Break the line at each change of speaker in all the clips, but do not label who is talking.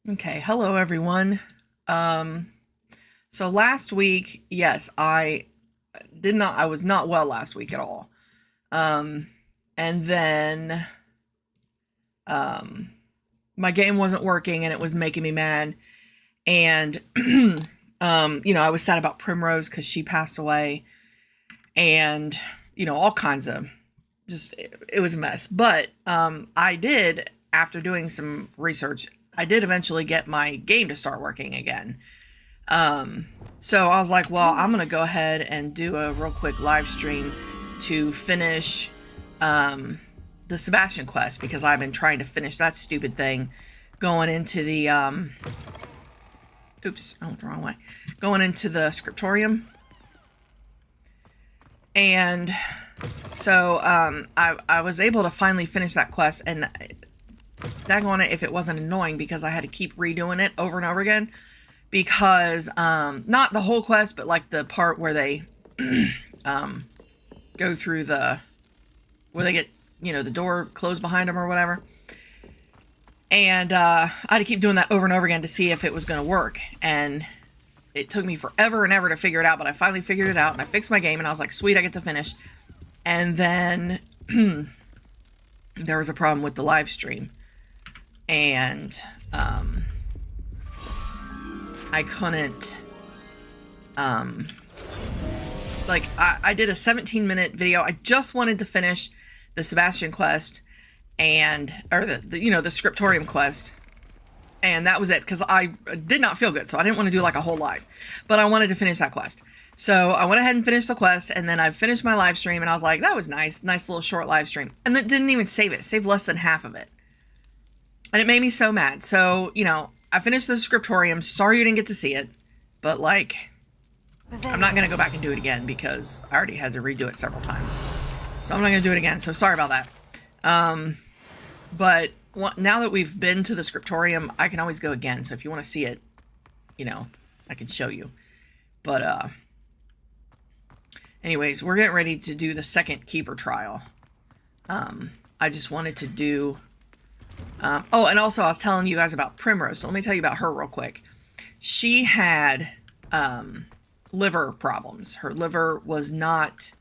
Okay, hello everyone. Um, so last week, yes, I was not well last week at all. Um, and then um my game wasn't working and it was making me mad. And I was sad about Primrose because she passed away and all kinds of it was a mess. But I did, after doing some research, I did eventually get my game to start working again. So I was like, well, I'm going to go ahead and do a real quick live stream to finish the Sebastian quest, because I've been trying to finish that stupid thing going into the oops, I went the wrong way. Going into the scriptorium. And so I was able to finally finish that quest, and daggone it if it wasn't annoying, because I had to keep redoing it over and over again, because not the whole quest, but like the part where they go through where they get the door closed behind them or whatever. And I had to keep doing that over and over again to see if it was going to work, and it took me forever and ever to figure it out, but I finally figured it out, and I fixed my game, and I was like, sweet, I get to finish. And then there was a problem with the live stream, and I couldn't I did a 17-minute video. I just wanted to finish the Sebastian quest or the scriptorium quest, and that was it, because I did not feel good, so I didn't want to do like a whole live, but I wanted to finish that quest. So I went ahead and finished the quest, and then I finished my live stream, and I was like, that was nice little short live stream. And it didn't even save it. It saved less than half of it. And it made me so mad. So, I finished the scriptorium. Sorry you didn't get to see it, but like, I'm not going to go back and do it again, because I already had to redo it several times. So I'm not going to do it again. So sorry about that. But now that we've been to the scriptorium, I can always go again. So if you want to see it, I can show you. But, anyways, we're getting ready to do the second keeper trial. I just wanted to do... oh, and also I was telling you guys about Primrose. So let me tell you about her real quick. She had liver problems. Her liver was not...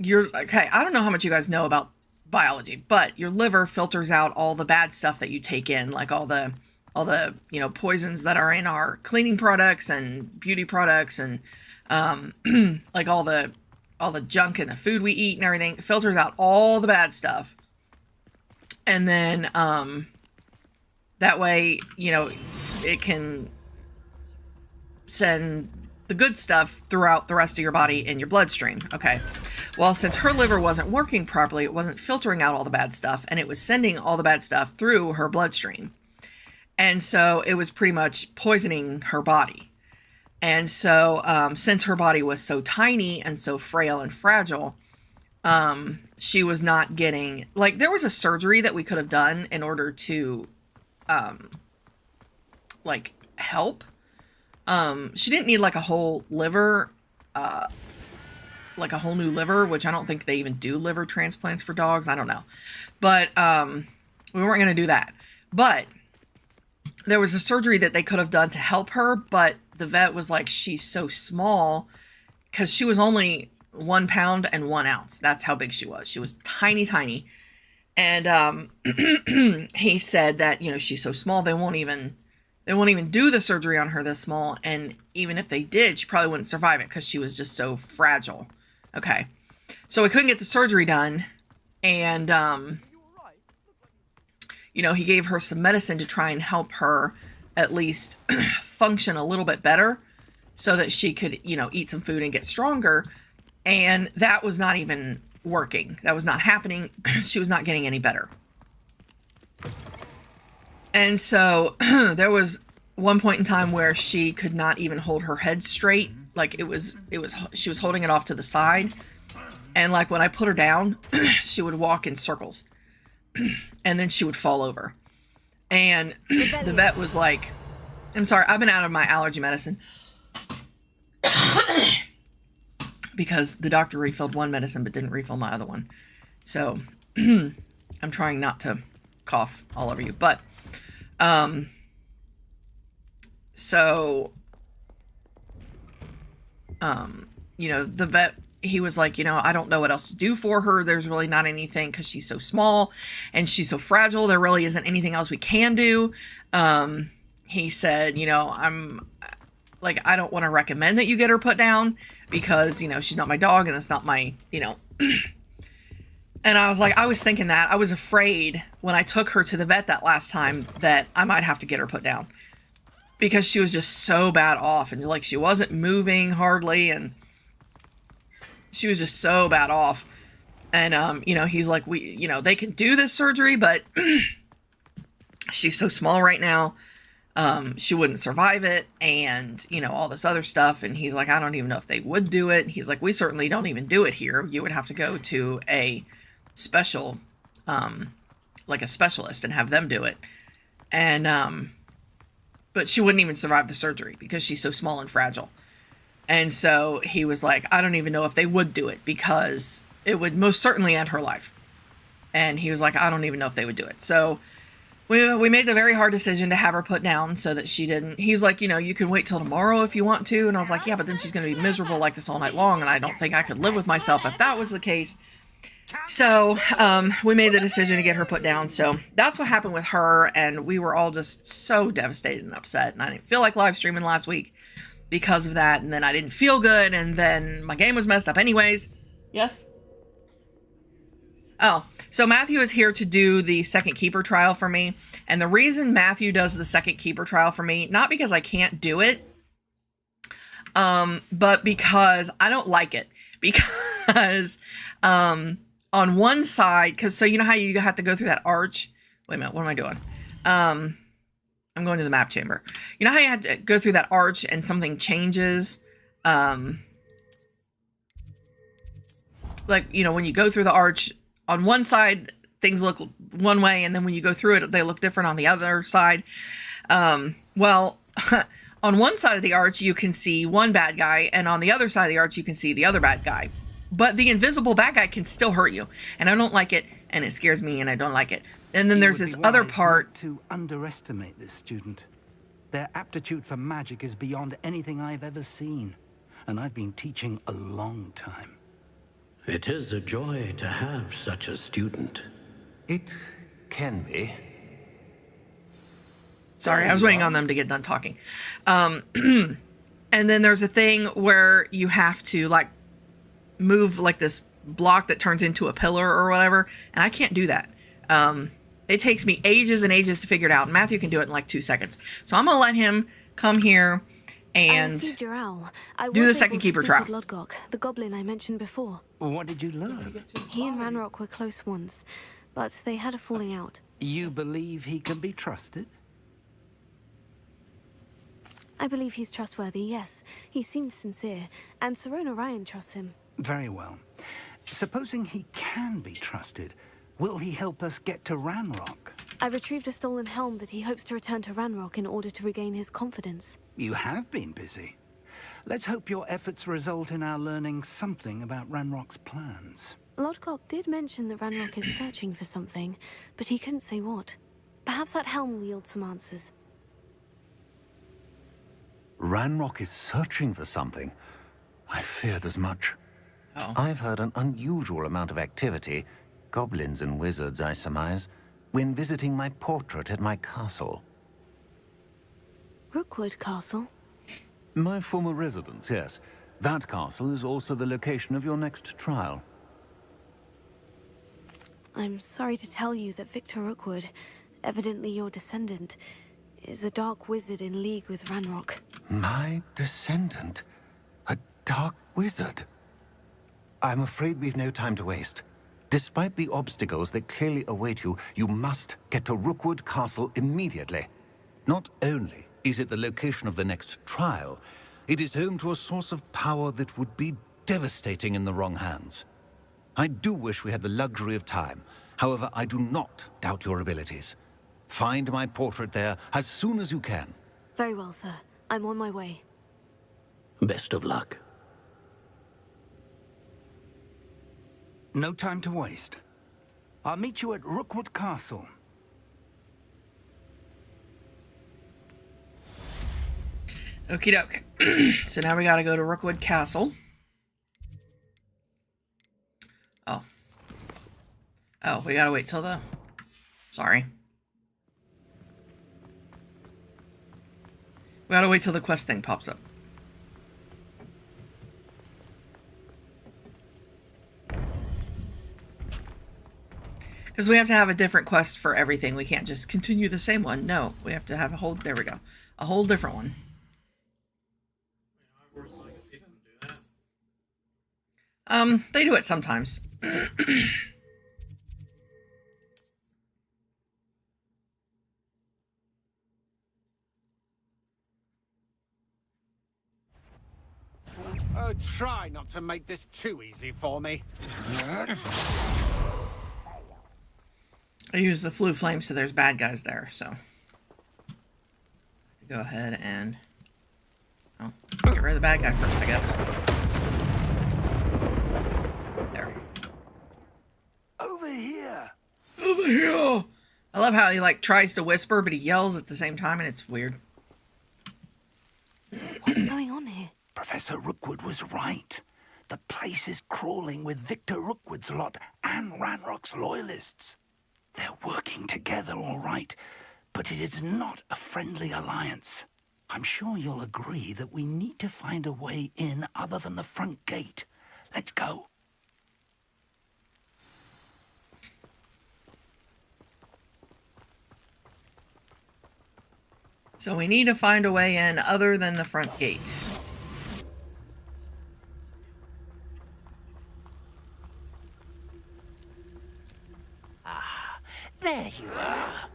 Okay, I don't know how much you guys know about biology, but your liver filters out all the bad stuff that you take in, like all the poisons that are in our cleaning products and beauty products, and like all the junk in the food we eat and everything. It filters out all the bad stuff, and then that way it can send the good stuff throughout the rest of your body in your bloodstream. Okay, well, since her liver wasn't working properly, it wasn't filtering out all the bad stuff, and it was sending all the bad stuff through her bloodstream, and so it was pretty much poisoning her body. And so since her body was so tiny and so frail and fragile, she was not getting, like, there was a surgery that we could have done in order to like help. She didn't need like a whole liver, like a whole new liver, which I don't think they even do liver transplants for dogs. I don't know. But we weren't going to do that. But there was a surgery that they could have done to help her, but the vet was like, she's so small, because she was only 1 pound and 1 ounce. That's how big she was. She was tiny, tiny. And he said that, she's so small, they won't even do the surgery on her this small. And even if they did, she probably wouldn't survive it, because she was just so fragile. Okay. So we couldn't get the surgery done. And, he gave her some medicine to try and help her at least function a little bit better, so that she could, eat some food and get stronger. And that was not even working. That was not happening. She was not getting any better. And so there was one point in time where she could not even hold her head straight. Like she was holding it off to the side. And like when I put her down, she would walk in circles, and then she would fall over. And the vet was like, I'm sorry, I've been out of my allergy medicine because the doctor refilled one medicine but didn't refill my other one. So I'm trying not to cough all over you. But So, you know, the vet, he was like, you know, I don't know what else to do for her. There's really not anything because she's so small and she's so fragile. There really isn't anything else we can do. He said, you know, I don't want to recommend that you get her put down because, you know, she's not my dog and it's not my, you know. And I was like, I was thinking that. I was afraid when I took her to the vet that last time that I might have to get her put down because she was just so bad off and like she wasn't moving hardly and she was just so bad off. And, you know, he's like, you know, they can do this surgery, but she's so small right now. She wouldn't survive it and, you know, all this other stuff. And he's like, I don't even know if they would do it. He's like, we certainly don't even do it here. You would have to go to a special, like a specialist and have them do it. And, but she wouldn't even survive the surgery because she's so small and fragile. And so he was like, I don't even know if they would do it because it would most certainly end her life. And he was like, I don't even know if they would do it. So we made the very hard decision to have her put down so that she didn't. He's like, you know, you can wait till tomorrow if you want to. And I was like, yeah, but then she's going to be miserable like this all night long. And I don't think I could live with myself if that was the case. So we made the decision to get her put down. So that's what happened with her. And we were all just so devastated and upset. And I didn't feel like live streaming last week because of that. And then I didn't feel good. And then my game was messed up anyways. Yes? Oh, so Matthew is here to do the second keeper trial for me. And the reason Matthew does the second keeper trial for me, not because I can't do it, but because I don't like it. Because on one side, because so you know how you have to go through that arch? Wait a minute, what am I doing? I'm going to the map chamber. You know how you had to go through that arch and something changes? Like, you know, when you go through the arch, on one side, things look one way, and then when you go through it, they look different on the other side. Well, on one side of the arch, you can see one bad guy, and on the other side of the arch, you can see the other bad guy. But the invisible bad guy can still hurt you, and I don't like it, and it scares me, and I don't like it. And then there's this other part.
To underestimate this student. Their aptitude for magic is beyond anything I've ever seen, and I've been teaching a long time.
It is a joy to have such a student.
It can be.
Sorry, I was waiting on them to get done talking. And then there's a thing where you have to like move like this block that turns into a pillar or whatever, and I can't do that. It takes me ages and ages to figure it out, and Matthew can do it in like 2 seconds. So I'm gonna let him come here and do the second keeper trial.
Lodgok, the goblin I mentioned before.
What did you learn?
He and Ranrock were close once, but they had a falling out.
You believe he can be trusted?
I believe he's trustworthy, yes. He seems sincere, and Sirona Ryan trusts him.
Very well. Supposing he can be trusted, will he help us get to Ranrock?
I retrieved a stolen helm that he hopes to return to Ranrock in order to regain his confidence.
You have been busy. Let's hope your efforts result in our learning something about Ranrock's plans.
Lodgok did mention that Ranrock is searching for something, but he couldn't say what. Perhaps that helm will yield some answers.
Ranrock is searching for something. I feared as much.
Oh.
I've heard an unusual amount of activity, goblins and wizards, I surmise, when visiting my portrait at my castle.
Rookwood Castle?
My former residence, yes. That castle is also the location of your next trial.
I'm sorry to tell you that Victor Rookwood, evidently your descendant, is a dark wizard in league with Ranrock.
My descendant? A dark wizard? I'm afraid we've no time to waste. Despite the obstacles that clearly await you, you must get to Rookwood Castle immediately. Not only is it the location of the next trial, it is home to a source of power that would be devastating in the wrong hands. I do wish we had the luxury of time. However, I do not doubt your abilities. Find my portrait there as soon as you can.
Very well, sir. I'm on my way.
Best of luck.
No time to waste. I'll meet you at Rookwood Castle.
Okie doke. So now we gotta go to Rookwood Castle. Oh. Oh, we gotta wait till the... Sorry. We gotta wait till the quest thing pops up. Because we have to have a different quest for everything. We can't just continue the same one. No, we have to have a whole... There we go. A whole different one. They do it sometimes.
Oh, try not to make this too easy for me.
I use the flu flame, so there's bad guys there, so... Go ahead and... Oh, get rid of the bad guy first, I guess. There.
Over here!
Over here! I love how he, like, tries to whisper, but he yells at the same time, and it's weird.
What's going on here?
Professor Rookwood was right. The place is crawling with Victor Rookwood's lot and Ranrock's loyalists. They're working together, all right, but it is not a friendly alliance. I'm sure you'll agree that we need to find a way in other than the front gate. Let's go.
So we need to find a way in other than the front gate.
There you are.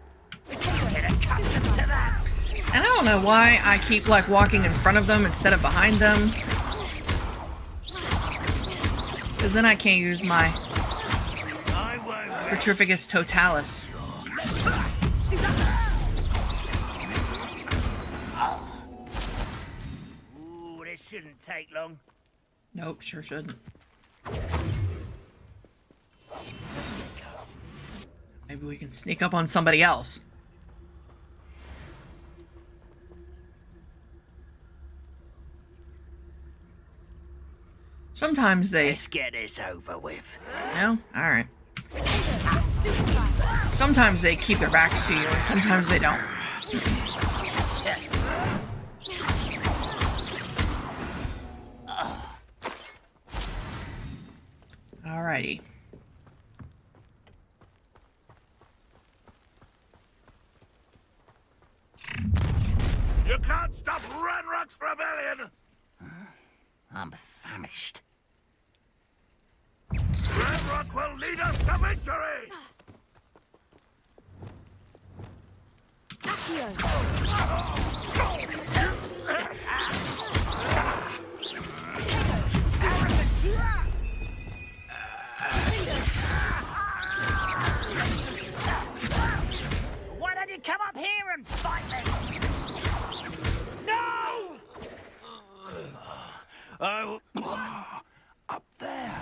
It's accustomed to that.
And I don't know why I keep, like, walking in front of them instead of behind them. Because then I can't use my Petrificus Totalis.
Ooh, this shouldn't take long.
Nope, sure shouldn't. Maybe we can sneak up on somebody else. Sometimes they...
Let's get this over with.
No? Alright. Sometimes they keep their backs to you, and sometimes they don't. Alrighty.
You can't stop Ranrock's rebellion!
I'm famished.
Ranrock will lead us to victory!
Why don't you come up here and fight me? No!
Up there.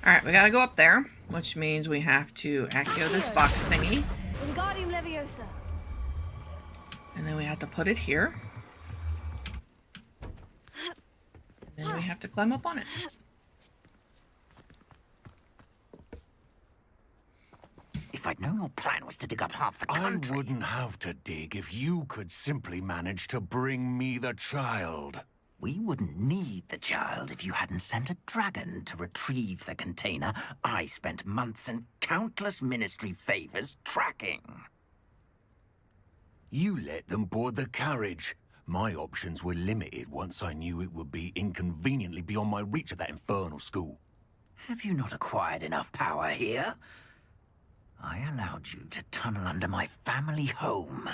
Alright, we gotta go up there, which means we have to accio this box thingy.
Wingardium Leviosa.
And then we have to put it here. And then we have to climb up on it.
If I'd known your plan was to dig up half the
I
country...
wouldn't have to dig if you could simply manage to bring me the child.
We wouldn't need the child if you hadn't sent a dragon to retrieve the container I spent months and countless ministry favors tracking.
You let them board the carriage. My options were limited once I knew it would be inconveniently beyond my reach at that infernal school.
Have you not acquired enough power here? I allowed you to tunnel under my family home.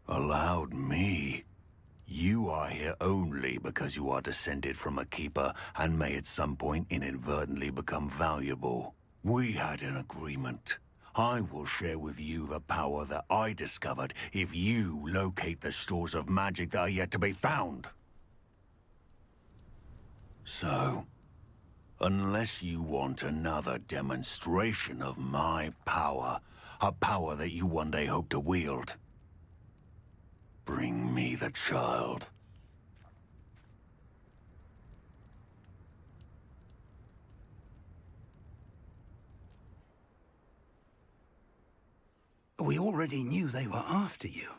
Allowed me? You are here only because you are descended from a keeper and may at some point inadvertently become valuable. We had an agreement. I will share with you the power that I discovered if you locate the stores of magic that are yet to be found. So, unless you want another demonstration of my power,
a power that you one day hope to wield. Bring me the child. We already knew they were after you,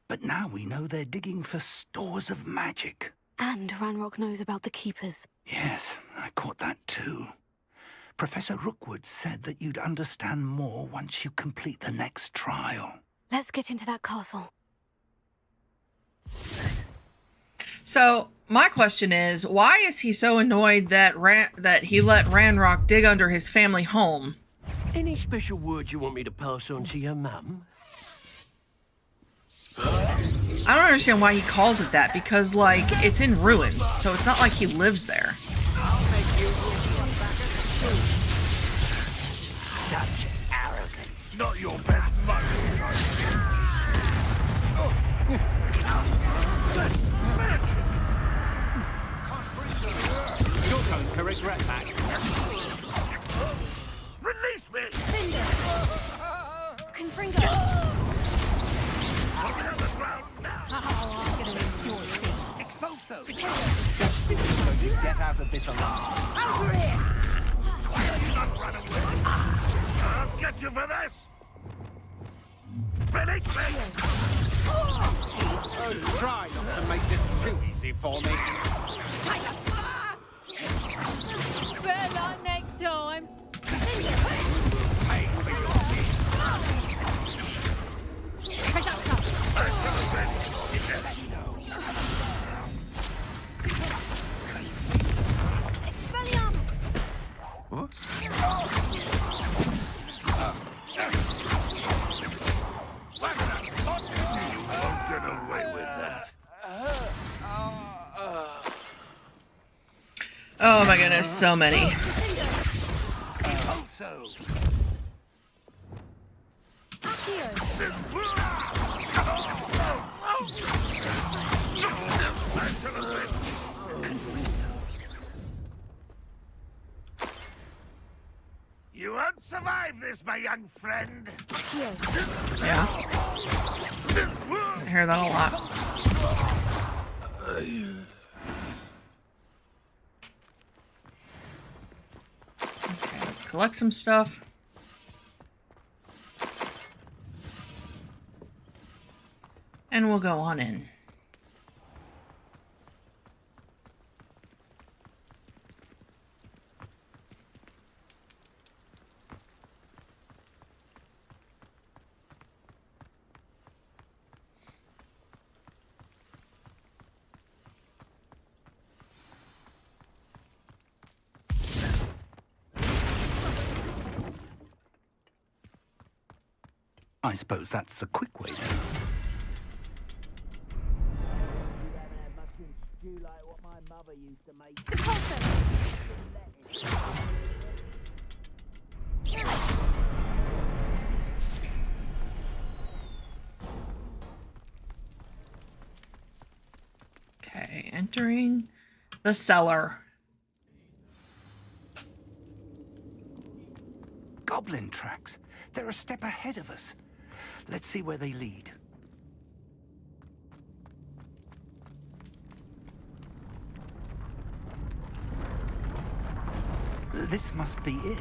but now we know they're digging for stores of magic.
And Ranrock knows about the Keepers.
Yes, I caught that too. Professor Rookwood said that you'd understand more once you complete the next trial.
Let's get into that castle.
So my question is, why is he so annoyed that that he let Ranrock dig under his family home?
Any special words you want me to pass on to your mum?
I don't understand why he calls it that, because, like, it's in ruins, so it's not like he lives there.
Such arrogance.
Not your best
You're going to regret that.
Release me!
Confringo!
On the ground now!
I'm gonna enjoy this.
Expulso!
Potato!
Going to get out of this alive.
Over here!
You not run away! I'll get you for this! Release me!
Oh, try not to make this too easy for me.
Better luck next time.
Pay for your
Won't get away with that.
Oh my goodness, so many.
You won't survive this, my young friend.
Yeah. I hear that a lot. Okay, let's collect some stuff. And we'll go on in.
I suppose that's the quick way then.
Okay, entering the cellar.
Goblin tracks. They're a step ahead of us. Let's see where they lead. This must be it.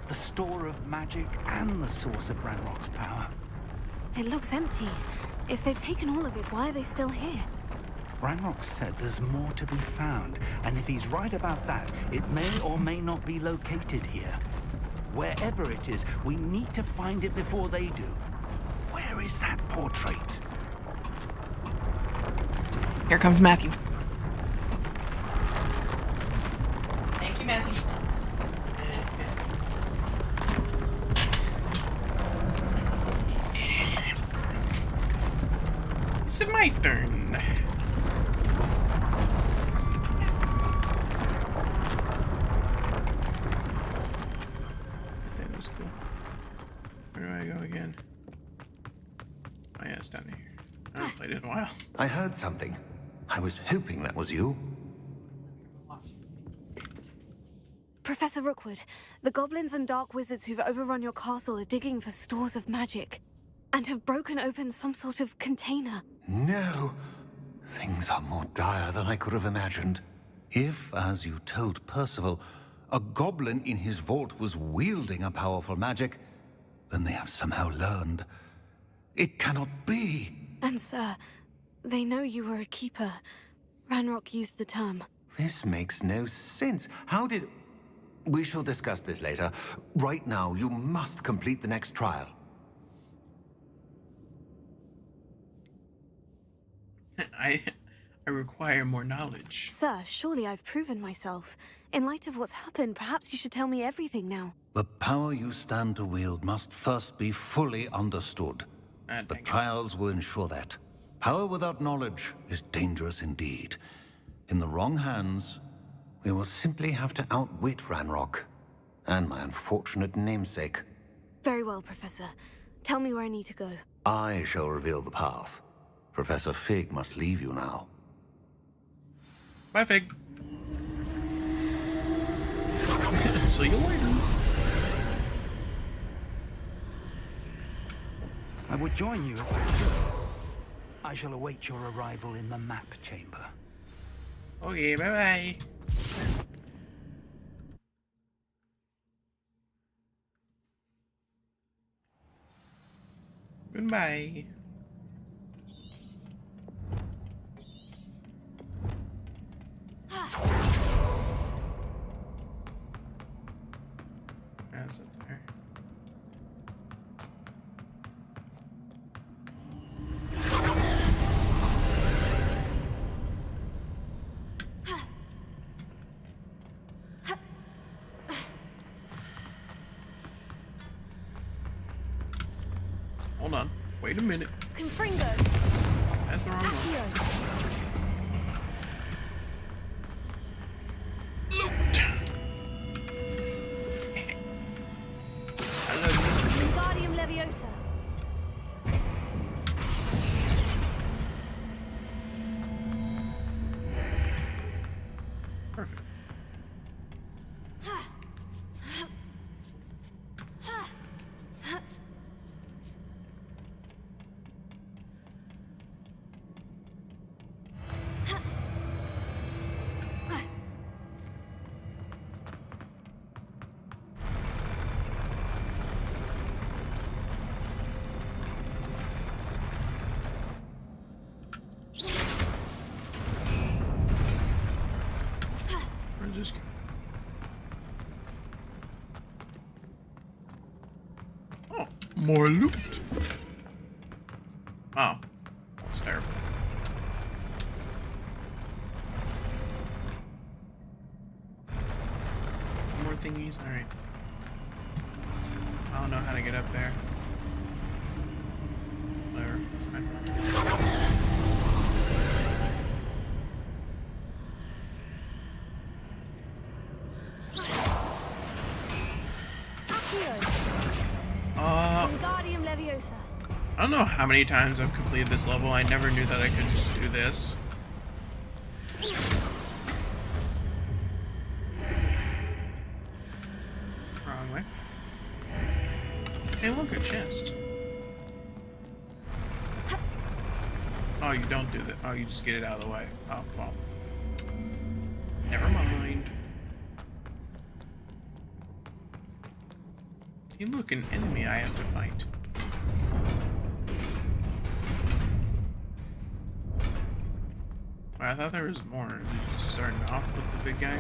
The store of magic and the source of Ranrock's power.
It looks empty. If they've taken all of it, why are they still here?
Ranrock said there's more to be found, and if he's right about that, it may or may not be located here. Wherever it is, we need to find it before they do. Where is that portrait?
Here comes Matthew. Thank you, Matthew. It's my turn. That was cool. Where do I go again? Oh yeah, it's down here. I haven't played it in a while.
I heard something. I was hoping that was you.
Professor Rookwood, the goblins and dark wizards who've overrun your castle are digging for stores of magic and have broken open some sort of container.
No. Things are more dire than I could have imagined. If, as you told Percival, a goblin in his vault was wielding a powerful magic, then they have somehow learned. It cannot be.
And sir, they know you were a keeper. Ranrock used the term.
This makes no sense. How did... We shall discuss this later. Right now, you must complete the next trial.
I require more knowledge.
Sir, surely I've proven myself. In light of what's happened, perhaps you should tell me everything now.
The power you stand to wield must first be fully understood. The trials will ensure that. Power without knowledge is dangerous indeed. In the wrong hands, we will simply have to outwit Ranrock and my unfortunate namesake.
Very well, Professor. Tell me where I need to go.
I shall reveal the path. Professor Fig must leave you now.
Bye, Fig. See you later.
I would join you if I could. I shall await your arrival in the map chamber.
Okay, bye-bye. Goodbye. That's it there. Hold on. Wait a minute.
Confringo!
That's the wrong one. Loot! I love this one.
Wingardium Leviosa.
Perfect. Where's this guy? Oh, more loot. Oh, that's terrible. More thingies. All right. I don't know how to get up there. Whatever. It's fine.
Wingardium Leviosa.
I don't know how many times I've completed this level. I never knew that I could just do this. Wrong way. Hey, look, a chest. Oh, you don't do that. Oh, you just get it out of the way. Oh, well. Never mind. Hey, look, an enemy I have to fight. I thought there was more. They're just starting off with the big guy.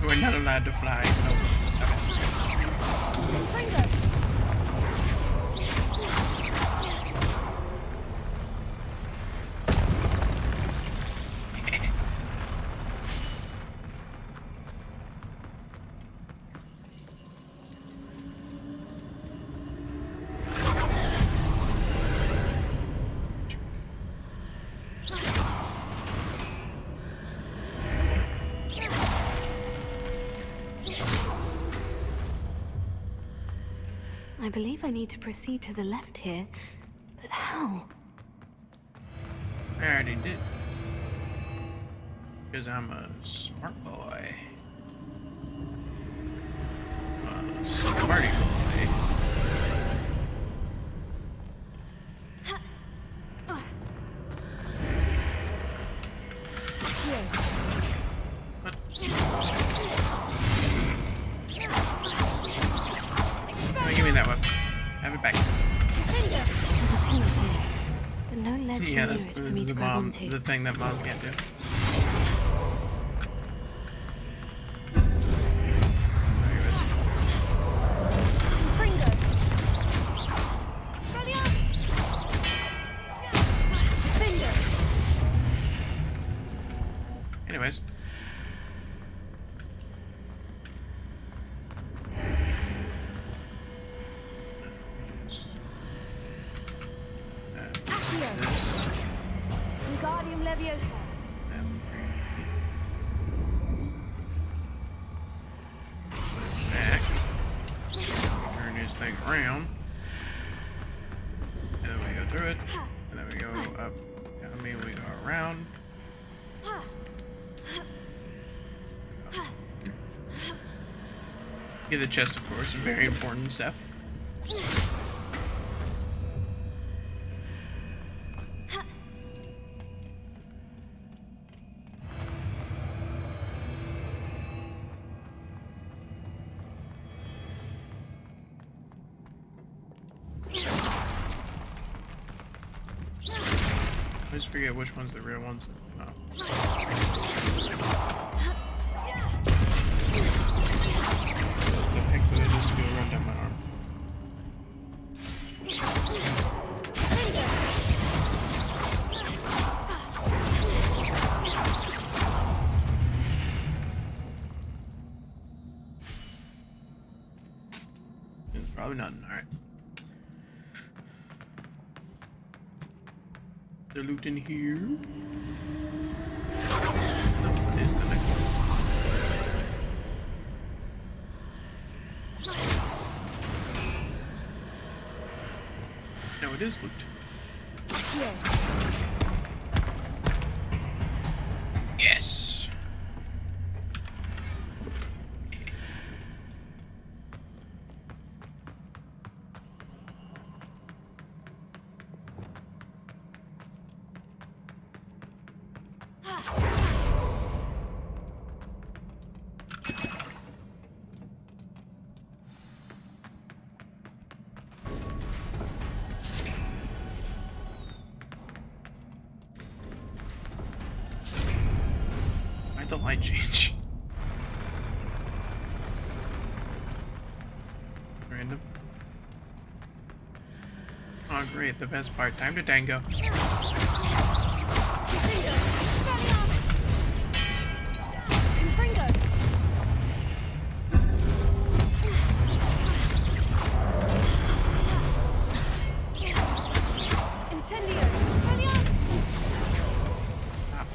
We're not allowed to fly. No, stop it.
I believe I need to proceed to the left here, but how?
I already did. Because I'm a smart boy. A smarty boy. What? Oh, give me that weapon. Have it back.
There's a pillar here, but no ledge
Yeah,
near
this
it for
is
me
the
to grab
bomb,
onto.
the thing that mom can't do. Anyways. This.
Wingardium Leviosa.
Back. Turn this thing around. And then we go through it. And then we go up. I mean, we go around. Get the chest, of course, a very important step. I just forget which one's the real ones. Oh. The heck did I just feel run down my arm? It's probably nothing. Alright. The loot in here. No, it is the next one. No, it is loot. Yes. Why'd the light change? Random. Oh great, the best part. Time to tango. Stop.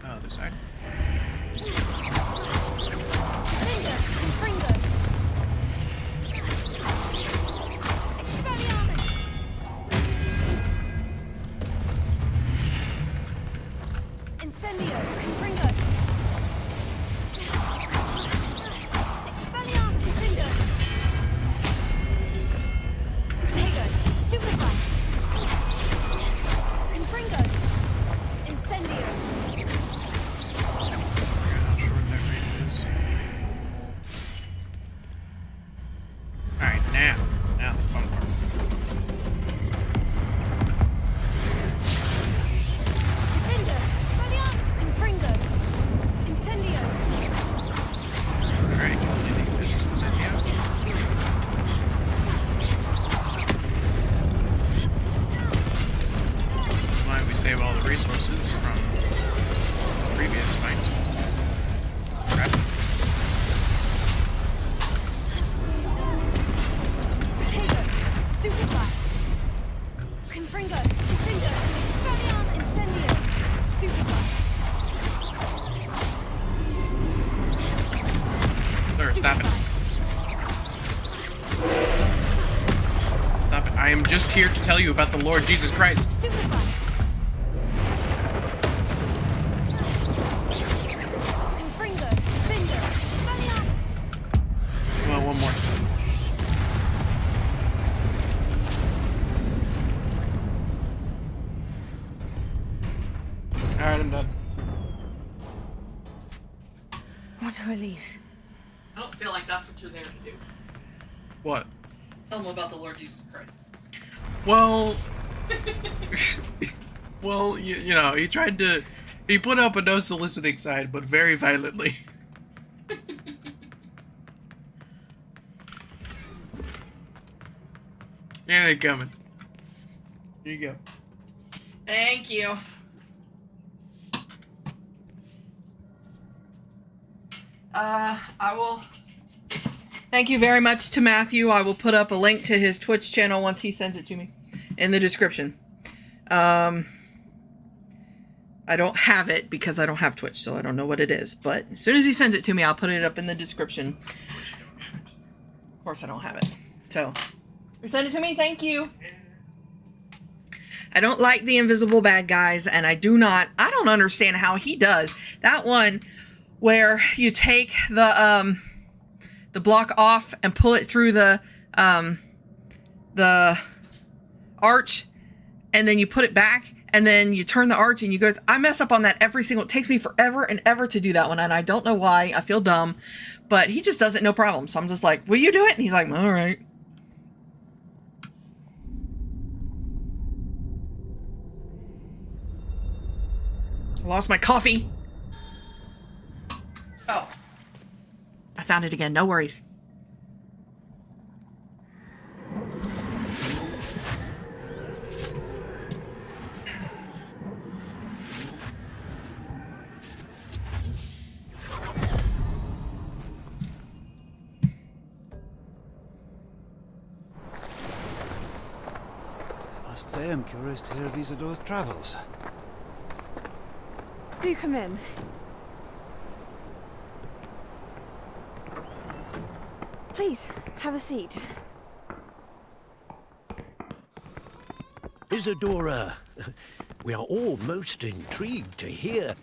Oh, other side.
Incendio, Confringo. Expelliarmus, Defender. Potato, Stupefy. Confringo. Incendio.
I'm not sure what that range is. Alright, now the fun part.
Defender, Expelliarmus, Confringo.
just here to tell you about the Lord Jesus Christ.
Stupefy. Confringo, Finder, Expelliarmus.
Well, one more. Alright, I'm done.
What a relief.
I don't feel like that's what you're there to do. What? Tell them about the Lord Jesus Christ. Well... well, you know, he tried to... He put up a no soliciting sign, but very violently. And it coming. Here you go. Thank you. I will... Thank you very much to Matthew. I will put up a link to his Twitch channel once he sends it to me in the description. I don't have it because I don't have Twitch, so I don't know what it is. But as soon as he sends it to me, I'll put it up in the description. Of course I don't have it. So, you send it to me? Thank you. I don't like the invisible bad guys, and I don't understand how he does. That one where you take the block off and pull it through the arch, and then you put it back, and then you turn the arch and you go. I mess up on that every single. It takes me forever and ever to do that one, and I don't know why. I feel dumb, but he just does it no problem. So I'm just like, "Will you do it?" And he's like, "All right." I lost my coffee. Oh. I found it again. No worries.
I must say I'm curious to hear of Isidore's travels.
Do come in. Please, have a seat.
Isadora, we are all most intrigued to hear.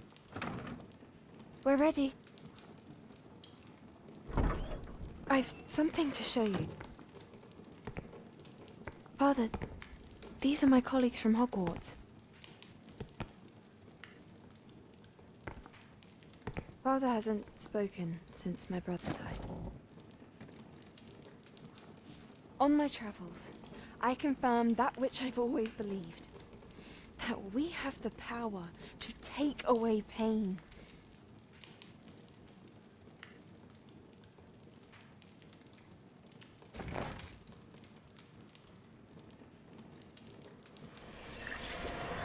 We're ready. I've something to show you. Father, these are my colleagues from Hogwarts. Father hasn't spoken since my brother died. On my travels, I confirmed that which I've always believed. That we have the power to take away pain.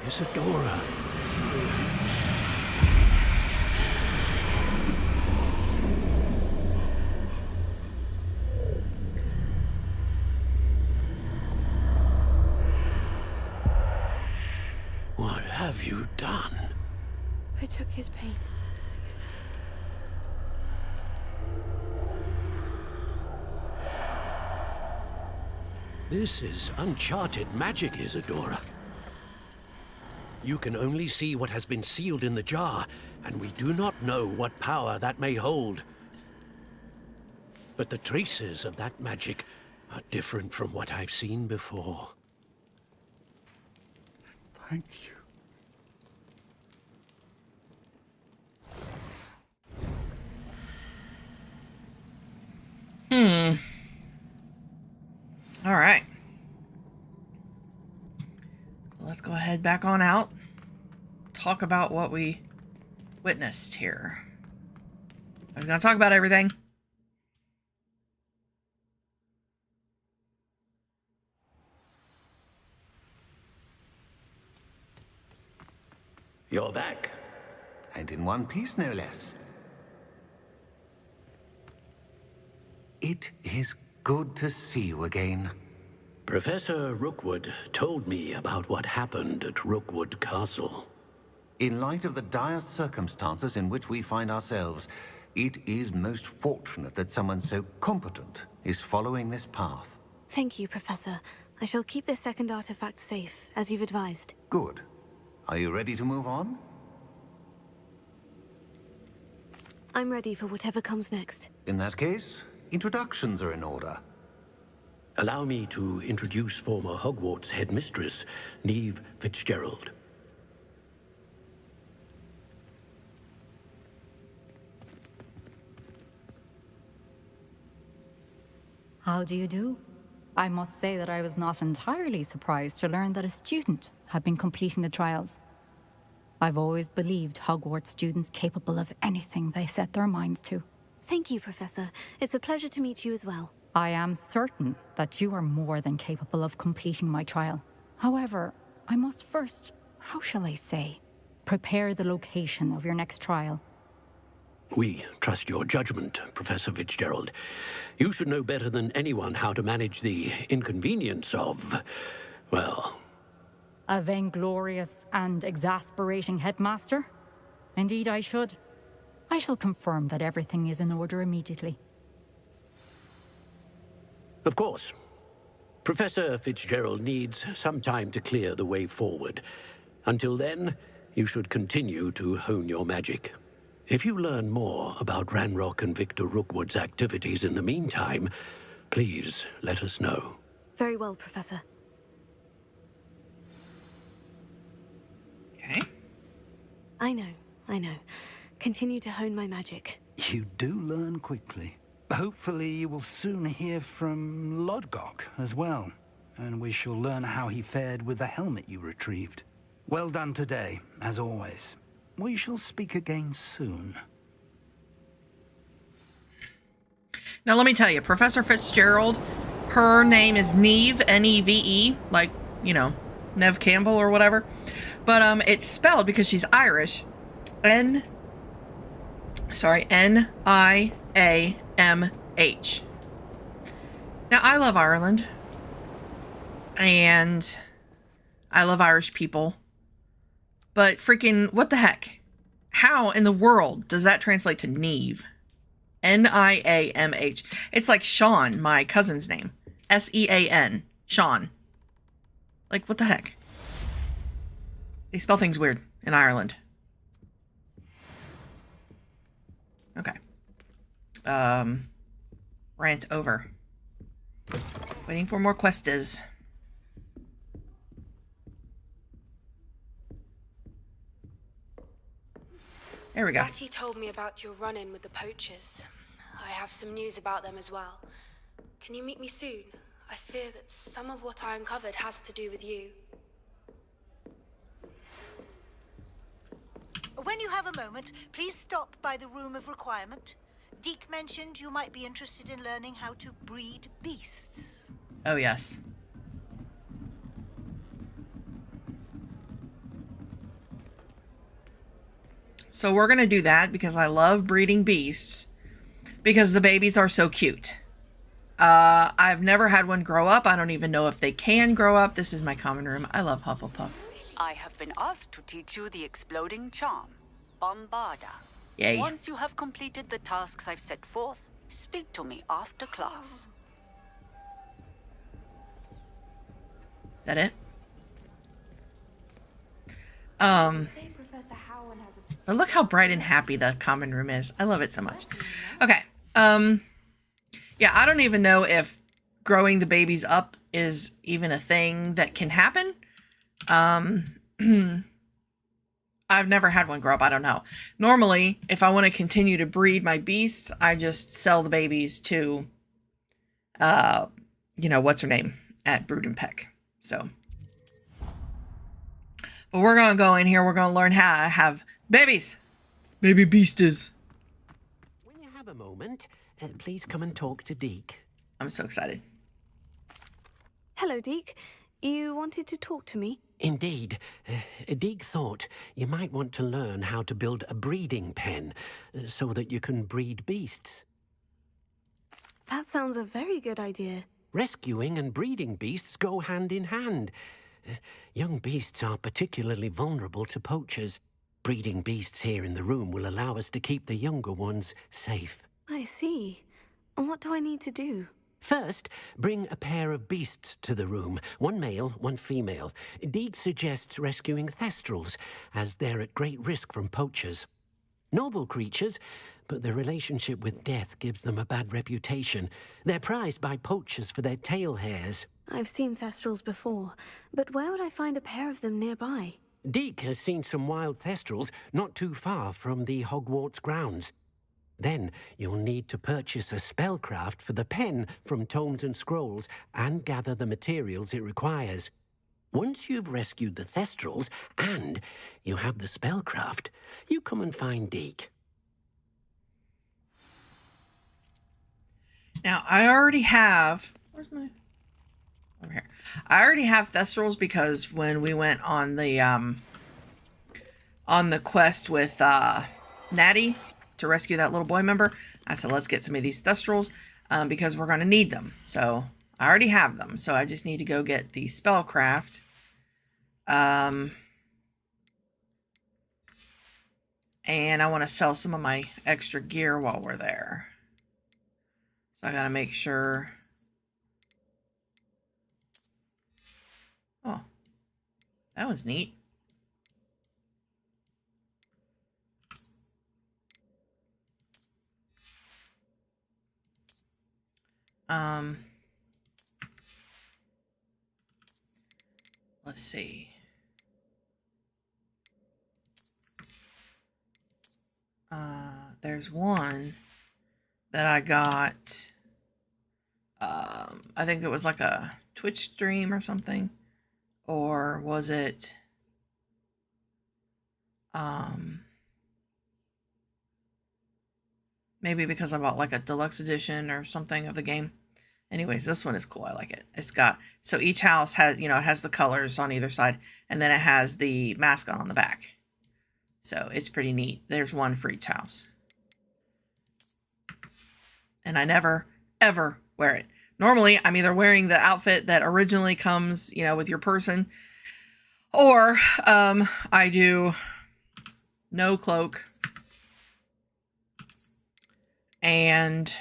Isadora. What have you done?
I took his pain.
This is uncharted magic, Isadora. You can only see what has been sealed in the jar, and we do not know what power that may hold. But the traces of that magic are different from what I've seen before.
Thank you.
All right. Let's go ahead back on out. Talk about what we witnessed here. I was going to talk about everything.
You're back.
And in one piece, no less. It is good to see you again.
Professor Rookwood told me about what happened at Rookwood Castle.
In light of the dire circumstances in which we find ourselves, it is most fortunate that someone so competent is following this path.
Thank you, Professor.
I shall keep this second artifact safe, as you've advised.
Good. Are you ready to move on?
I'm ready for whatever comes next.
In that case, introductions are in order.
Allow me to introduce former Hogwarts headmistress, Neve Fitzgerald.
How do you do? I must say that I was not entirely surprised to learn that a student had been completing the trials. I've always believed Hogwarts students capable of anything they set their minds to.
Thank you, Professor. It's a pleasure to meet you as well.
I am certain that you are more than capable of completing my trial. However, I must first, how shall I say, prepare the location of your next trial.
We trust your judgment, Professor Fitzgerald. You should know better than anyone how to manage the inconvenience of, well...
A vainglorious and exasperating headmaster? Indeed I should. I shall confirm that everything is in order immediately.
Of course. Professor Fitzgerald needs some time to clear the way forward. Until then, you should continue to hone your magic. If you learn more about Ranrock and Victor Rookwood's activities in the meantime, please let us know.
Very well, Professor.
Okay.
I know. Continue to hone my magic.
You do learn quickly. Hopefully you will soon hear from Lodgok as well, and we shall learn how he fared with the helmet you retrieved. Well done today, as always. We shall speak again soon.
Now let me tell you, Professor Fitzgerald, her name is Neve, N-E-V-E, like, you know, Nev Campbell or whatever. But it's spelled, because she's Irish, N-I-A-M-H. Now, I love Ireland, and I love Irish people, but freaking, what the heck? How in the world does that translate to Neve? N-I-A-M-H. It's like Sean, my cousin's name. S-E-A-N. Sean. Like, what the heck? They spell things weird in Ireland. Okay. Rant over. Waiting for more quests. There we go.
Ratty told me about your run-in with the poachers. I have some news about them as well. Can you meet me soon? I fear that some of what I uncovered has to do with you.
When you have a moment, please stop by the Room of Requirement. Deke mentioned you might be interested in learning how to breed beasts.
Oh, yes. So we're going to do that because I love breeding beasts because the babies are so cute. I've never had one grow up. I don't even know if they can grow up. This is my common room. I love Hufflepuff.
I have been asked to teach you the exploding charm, Bombarda.
Yay.
Once you have completed the tasks I've set forth, speak to me after class.
Is that it? But look how bright and happy the common room is. I love it so much. Okay. Yeah, I don't even know if growing the babies up is even a thing that can happen. I've never had one grow up. I don't know. Normally, if I want to continue to breed my beasts, I just sell the babies to, you know, what's her name at Brood and Peck. So, but we're going to go in here. We're going to learn how to have babies. Baby beasties.
When you have a moment, please come and talk to Deke.
I'm so excited.
Hello, Deke. You wanted to talk to me?
Indeed. Deke thought you might want to learn how to build a breeding pen so that you can breed beasts.
That sounds a very good idea.
Rescuing and breeding beasts go hand in hand. Young beasts are particularly vulnerable to poachers. Breeding beasts here in the room will allow us to keep the younger ones safe.
I see. And what do I need to do?
First, bring a pair of beasts to the room. One male, one female. Deek suggests rescuing thestrals, as they're at great risk from poachers. Noble creatures, but their relationship with death gives them a bad reputation. They're prized by poachers for their tail hairs.
I've seen thestrals before, but where would I find a pair of them nearby?
Deek has seen some wild thestrals not too far from the Hogwarts grounds. Then you'll need to purchase a spellcraft for the pen from Tomes and Scrolls and gather the materials it requires. Once you've rescued the thestrals and you have the spellcraft, you come and find Deek.
Now, I already have... Where's my... Over here. I already have thestrals because when we went on the quest with Natty to rescue that little boy member, I said, let's get some of these thestrals because we're going to need them. So I already have them. So I just need to go get the spellcraft. And I want to sell some of my extra gear while we're there. So I got to make sure. Oh, that was neat. Let's see. There's one that I got. I think it was like a Twitch stream or something. Or was it maybe because I bought like a deluxe edition or something of the game. Anyways, this one is cool. I like it. It's got, so each house has, you know, it has the colors on either side, and then it has the mascot on the back. So it's pretty neat. There's one for each house. And I never, ever wear it. Normally, I'm either wearing the outfit that originally comes, you know, with your person, or I do no cloak and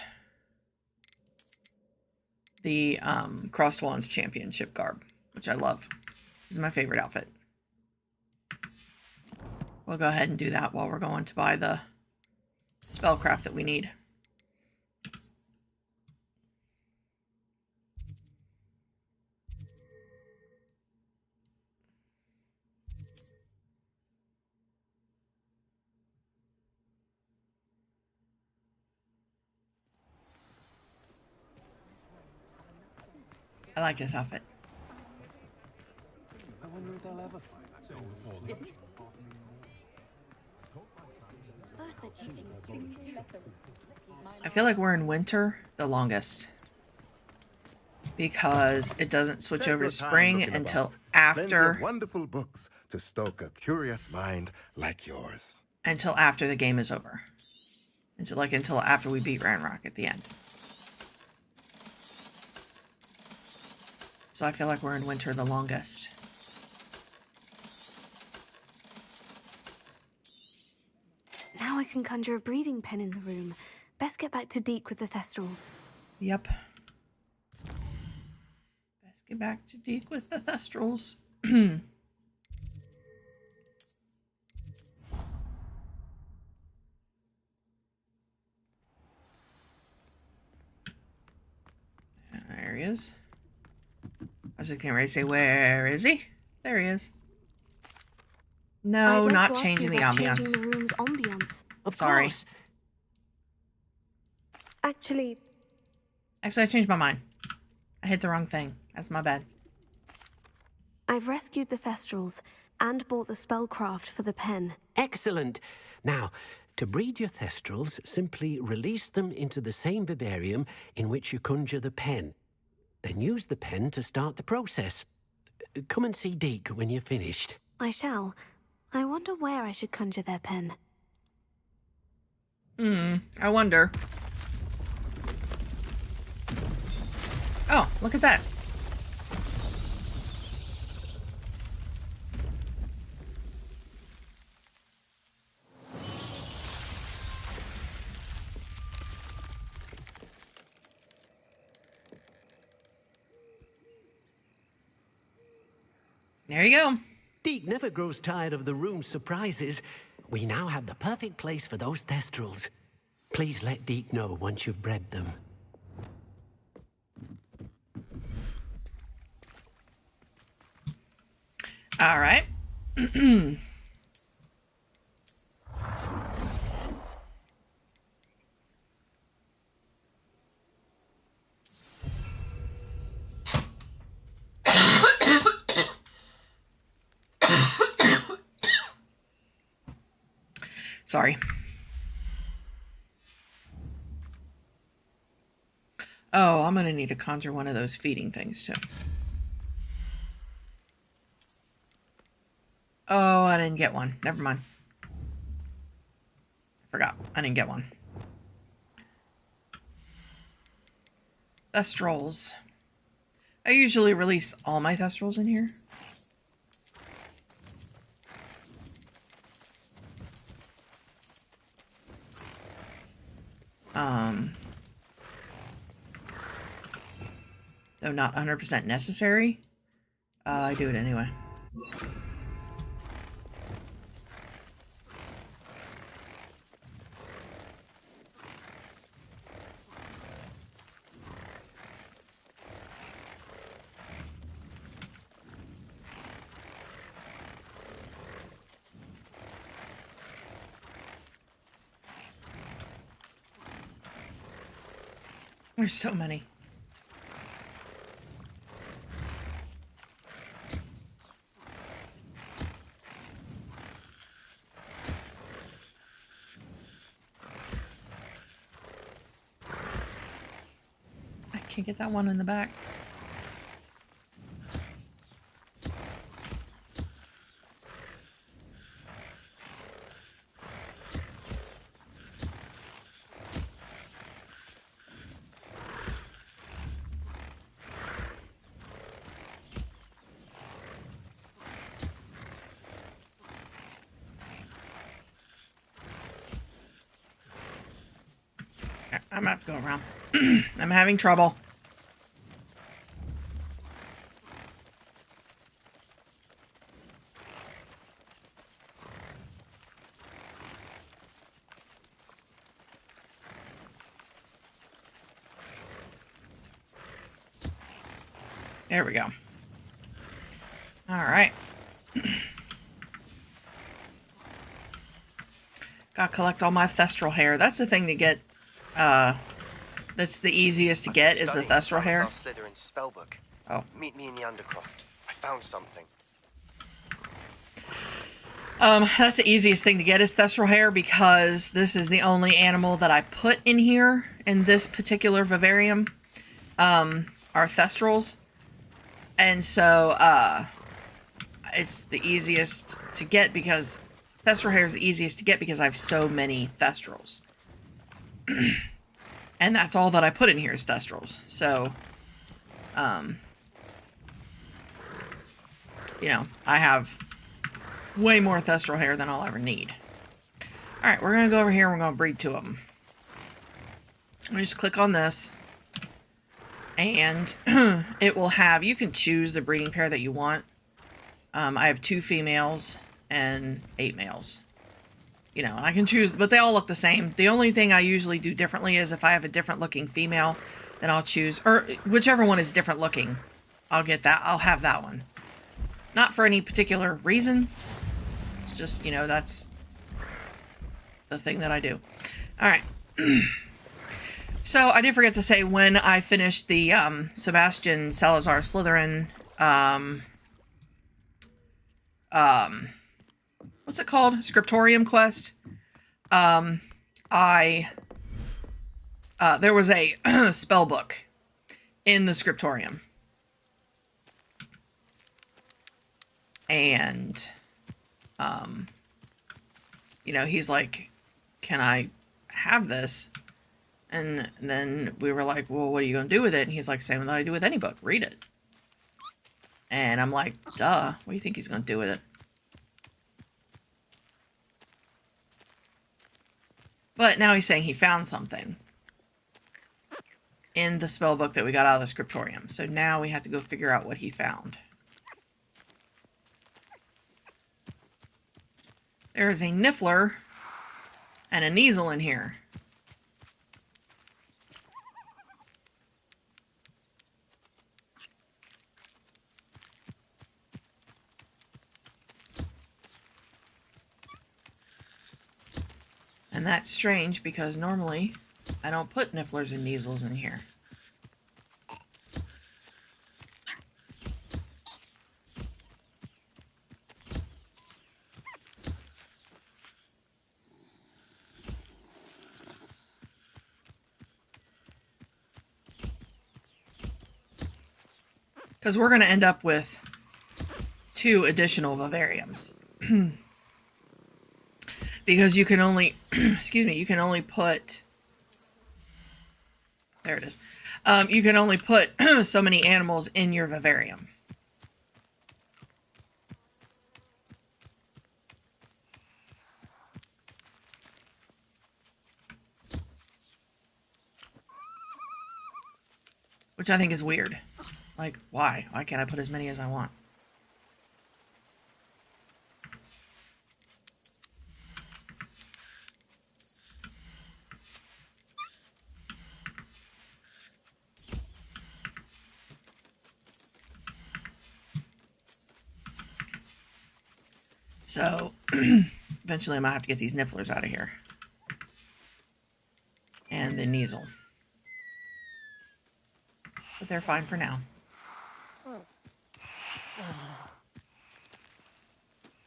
the Cross Swans Championship garb, which I love. This is my favorite outfit. We'll go ahead and do that while we're going to buy the spellcraft that we need. I like this outfit.
I wonder if they'll ever find that.
I feel like we're in winter the longest because it doesn't switch over to spring until after
wonderful books to stoke a curious mind like yours.
Until after the game is over. Until after we beat Ranrock at the end. So I feel like we're in winter the longest.
Now I can conjure a breeding pen in the room. Best get back to Deek with the thestrals.
Yep. Best get back to Deek with the thestrals. There he is. I was just getting ready to say, where is he? There he is. No,
I'd like
not
to ask
changing
you
the
about
ambiance.
Changing the room's ambiance.
Sorry.
Actually,
I changed my mind. I hit the wrong thing. That's my bad.
I've rescued the thestrals and bought the spellcraft for the pen.
Excellent. Now, to breed your thestrals, simply release them into the same vivarium in which you conjure the pen. Then use the pen to start the process. Come and see Deek when you're finished.
I shall. I wonder where I should conjure their pen.
I wonder. Oh, look at that. There you go.
Deke never grows tired of the room's surprises. We now have the perfect place for those thestrals. Please let Deke know once you've bred them.
All right. Sorry. Oh, I'm gonna need to conjure one of those feeding things too. Oh, I didn't get one. Never mind. Forgot. I didn't get one. Thestrals. I usually release all my Thestrals in here. Though not 100% necessary, I do it anyway. There's so many. I can't get that one in the back. I'm gonna have to go around. I'm having trouble. There we go. All right. Gotta collect all my thestral hair. That's the thing to get. That's the easiest to get is the thestral hair.
Slytherin's spellbook.
Oh.
Meet me in the Undercroft. I found something.
That's the easiest thing to get is thestral hair because this is the only animal that I put in here in this particular vivarium. Are thestrals. And so, it's the easiest to get because thestral hair is the easiest to get because I have so many thestrals. And that's all that I put in here is thestrals. So, you know, I have way more thestral hair than I'll ever need. Alright, we're going to go over here and we're going to breed two of them. Let me just click on this. And it will have, you can choose the breeding pair that you want. I have 2 females and 8 males. You know, and I can choose, but they all look the same. The only thing I usually do differently is if I have a different looking female, then I'll choose, or whichever one is different looking, I'll get that, I'll have that one. Not for any particular reason. It's just, you know, that's the thing that I do. All right. So I did forget to say when I finished the Sebastian Salazar Slytherin, what's it called? Scriptorium quest. There was a spell book in the Scriptorium. And, you know, he's like, can I have this? And then we were like, well, what are you going to do with it? And he's like, same that I do with any book. Read it. And I'm like, duh. What do you think he's going to do with it? But now he's saying he found something in the spell book that we got out of the Scriptorium. So now we have to go figure out what he found. There is a Niffler and a Kneasel in here. And that's strange because normally I don't put Nifflers and Kneasels in here. Because we're going to end up with 2 additional vivariums. Because you can only, excuse me, you can only put, there it is. You can only put so many animals in your vivarium. Which I think is weird. Like, why? Why can't I put as many as I want? So, eventually I might have to get these Nifflers out of here. And the Kneasel. But they're fine for now.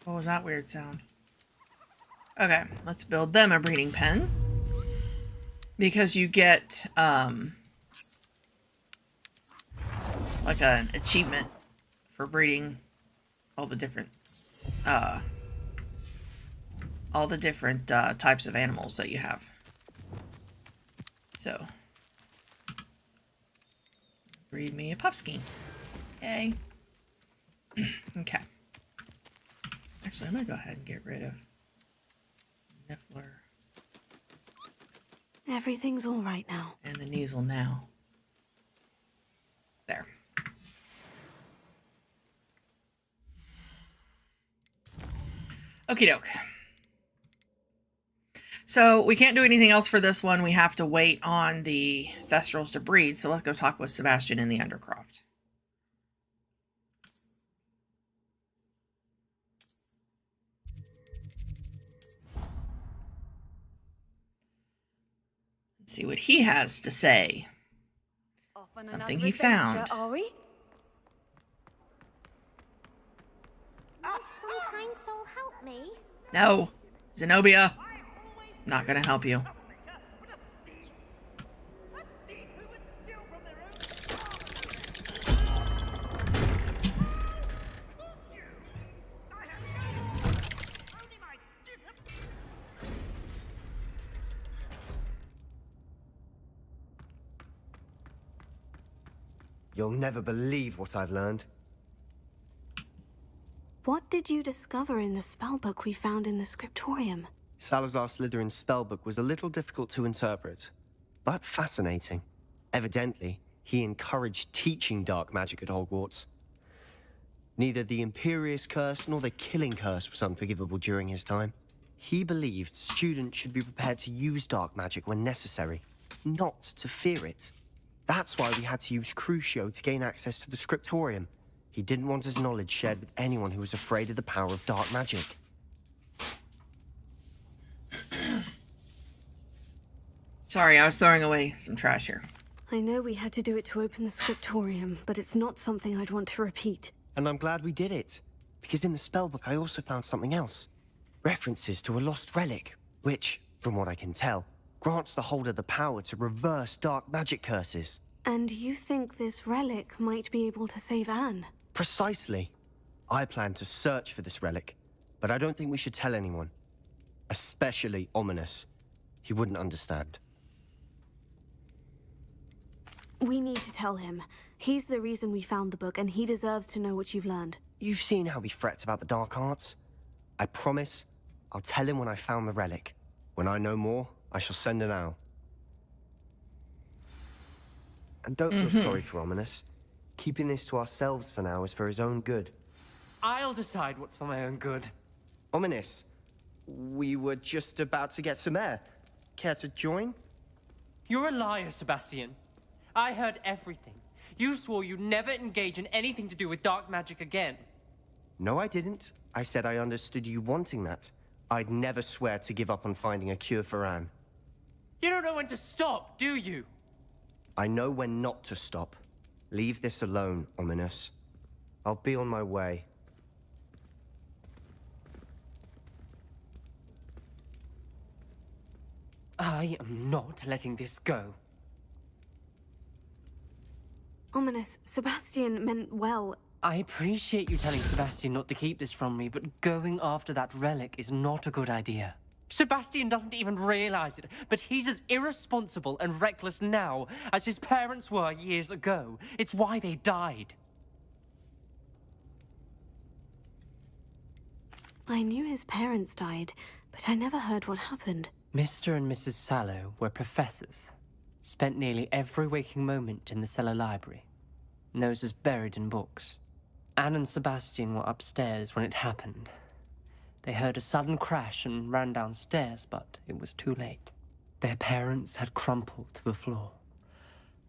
What was that weird sound? Okay, let's build them a breeding pen. Because you get, like an achievement for breeding all the different types of animals that you have. So, breed me a Puffskein. Yay. Okay. Actually, I'm going to go ahead and get rid of Niffler.
Everything's all right now.
And the Kneasel now. There. Okie doke. So we can't do anything else for this one. We have to wait on the Thestrals to breed. So let's go talk with Sebastian in the Undercroft. Let's see what he has to say. Something he found.
Are we?
Kind soul, help me.
No, Zenobia. Not gonna help you.
You'll never believe what I've learned.
What did you discover in the spellbook we found in the scriptorium?
Salazar Slytherin's spellbook was a little difficult to interpret, but fascinating. Evidently, he encouraged teaching dark magic at Hogwarts. Neither the Imperious Curse nor the Killing Curse was unforgivable during his time. He believed students should be prepared to use dark magic when necessary, not to fear it. That's why we had to use Crucio to gain access to the scriptorium. He didn't want his knowledge shared with anyone who was afraid of the power of dark magic.
Sorry, I was throwing away some trash here.
I know we had to do it to open the scriptorium, but it's not something I'd want to repeat.
And I'm glad we did it, because in the spellbook I also found something else. References to a lost relic, which, from what I can tell, grants the holder the power to reverse dark magic curses.
And you think this relic might be able to save Anne?
Precisely. I plan to search for this relic, but I don't think we should tell anyone. Especially Ominous. He wouldn't understand.
We need to tell him. He's the reason we found the book, and he deserves to know what you've learned.
You've seen how he frets about the dark arts. I promise I'll tell him when I found the relic. When I know more, I shall send an owl. And don't feel sorry for Ominous. Keeping this to ourselves for now is for his own good.
I'll decide what's for my own good.
Ominous, We were just about to get some air. Care to join?
You're a liar, Sebastian. I heard everything. You swore you'd never engage in anything to do with dark magic again.
No, I didn't. I said I understood you wanting that. I'd never swear to give up on finding a cure for Anne.
You don't know when to stop, do you?
I know when not to stop. Leave this alone, Ominous. I'll be on my way.
I am not letting this go.
Ominous, Sebastian meant well.
I appreciate you telling Sebastian not to keep this from me, but going after that relic is not a good idea. Sebastian doesn't even realize it, but he's as irresponsible and reckless now as his parents were years ago. It's why they died.
I knew his parents died, but I never heard what happened.
Mr. and Mrs. Sallow were professors. Spent nearly every waking moment in the cellar library. Noses buried in books. Anne and Sebastian were upstairs when it happened. They heard a sudden crash and ran downstairs, but it was too late. Their parents had crumpled to the floor.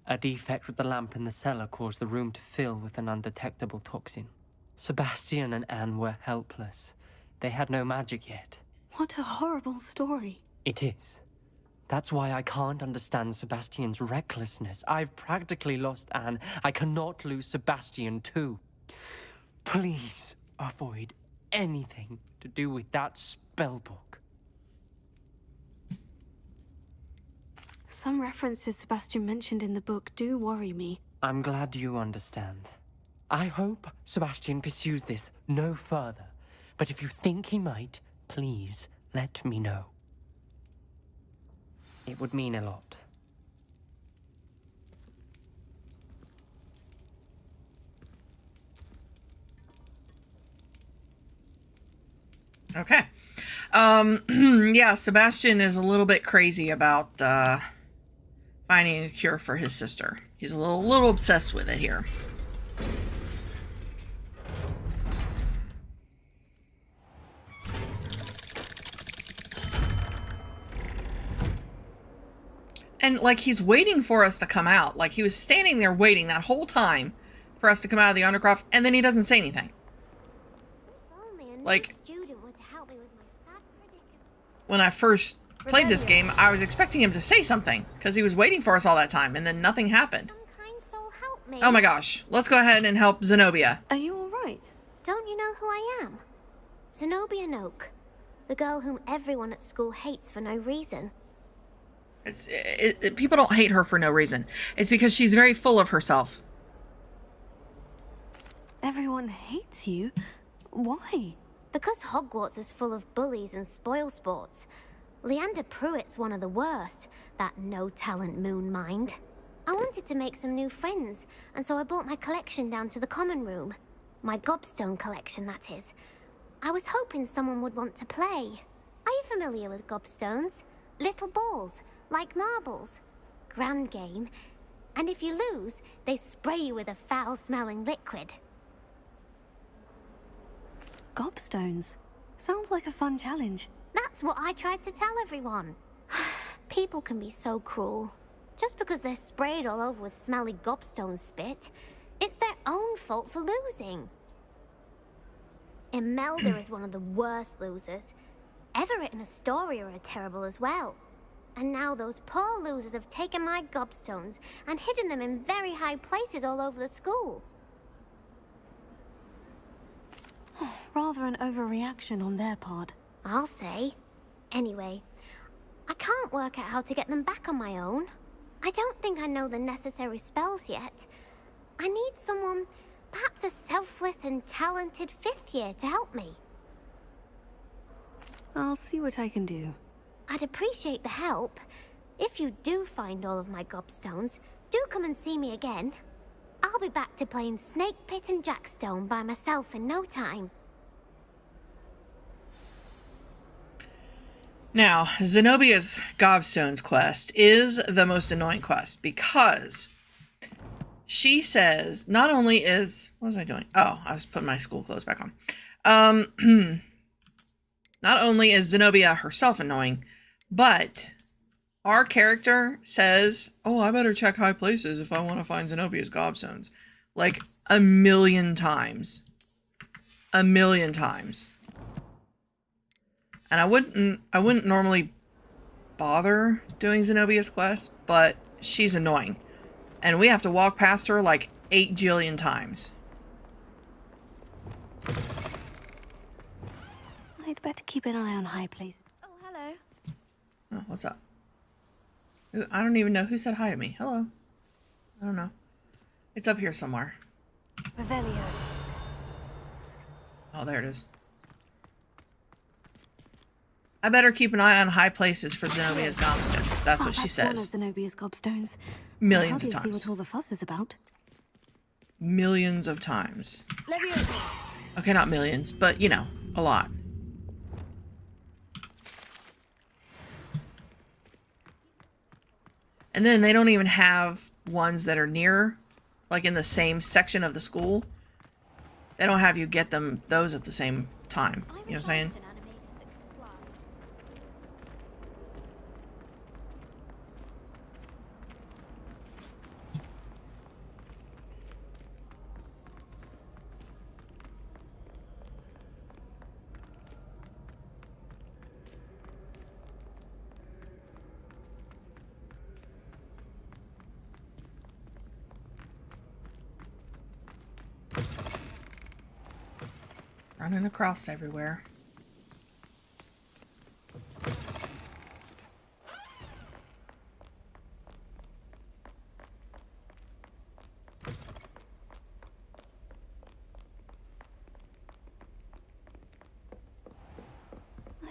A defect with the lamp in the cellar caused the room to fill with an undetectable toxin. Sebastian and Anne were helpless. They had no magic yet.
What a horrible story.
It is. That's why I can't understand Sebastian's recklessness. I've practically lost Anne. I cannot lose Sebastian too. Please avoid anything to do with that spellbook.
Some references Sebastian mentioned in the book do worry me.
I'm glad you understand. I hope Sebastian pursues this no further. But if you think he might, please let me know. It would mean a lot.
Okay. Yeah, Sebastian is a little bit crazy about finding a cure for his sister. He's a little obsessed with it here. And, like, he's waiting for us to come out. Like, he was standing there waiting that whole time for us to come out of the Undercroft, and then he doesn't say anything. Like, when I first played this game, I was expecting him to say something, because he was waiting for us all that time, and then nothing happened. Oh my gosh. Let's go ahead and help Zenobia.
Are you alright?
Don't you know who I am? Zenobia Noak. The girl whom everyone at school hates for no reason.
People don't hate her for no reason. It's because she's very full of herself.
Everyone hates you? Why?
Because Hogwarts is full of bullies and spoil sports. Leander Pruitt's one of the worst, that no-talent moon mind. I wanted to make some new friends, and so I brought my collection down to the common room. My gobstone collection, that is. I was hoping someone would want to play. Are you familiar with gobstones? Little balls, like marbles. Grand game. And if you lose, they spray you with a foul-smelling liquid.
Gobstones. Sounds like a fun challenge.
That's what I tried to tell everyone. People can be so cruel. Just because they're sprayed all over with smelly gobstone spit, it's their own fault for losing. Imelda is one of the worst losers. Everett and Astoria are terrible as well. And now those poor losers have taken my gobstones and hidden them in very high places all over the school.
Rather an overreaction on their part.
I'll say. Anyway, I can't work out how to get them back on my own. I don't think I know the necessary spells yet. I need someone, perhaps a selfless and talented 5th year to help me.
I'll see what I can do.
I'd appreciate the help. If you do find all of my gobstones, do come and see me again. I'll be back to playing Snake Pit and Jackstone by myself in no time.
Now, Zenobia's Gobstones quest is the most annoying quest because she says not only is... What was I doing? Oh, I was putting my school clothes back on. Not only is Zenobia herself annoying, but our character says, oh, I better check high places if I want to find Zenobia's gobstones. Like, a million times. A million times. And I wouldn't normally bother doing Zenobia's quest, but she's annoying. And we have to walk past her like 8 jillion times.
I'd better keep an eye on high places.
Oh, hello.
Oh, what's up? I don't even know who said hi to me. Hello. I don't know. It's up here somewhere.
Revelio.
Oh, there it is. I better keep an eye on high places for Zenobia's gobstones. That's what she says.
One of Zenobia's gobstones.
Millions of
How do you see
times.
what all the fuss is about?
Millions of times. Okay, not millions, but you know, a lot. And then they don't even have ones that are near, like in the same section of the school. They don't have you get those at the same time. You know what I'm saying? Running across everywhere.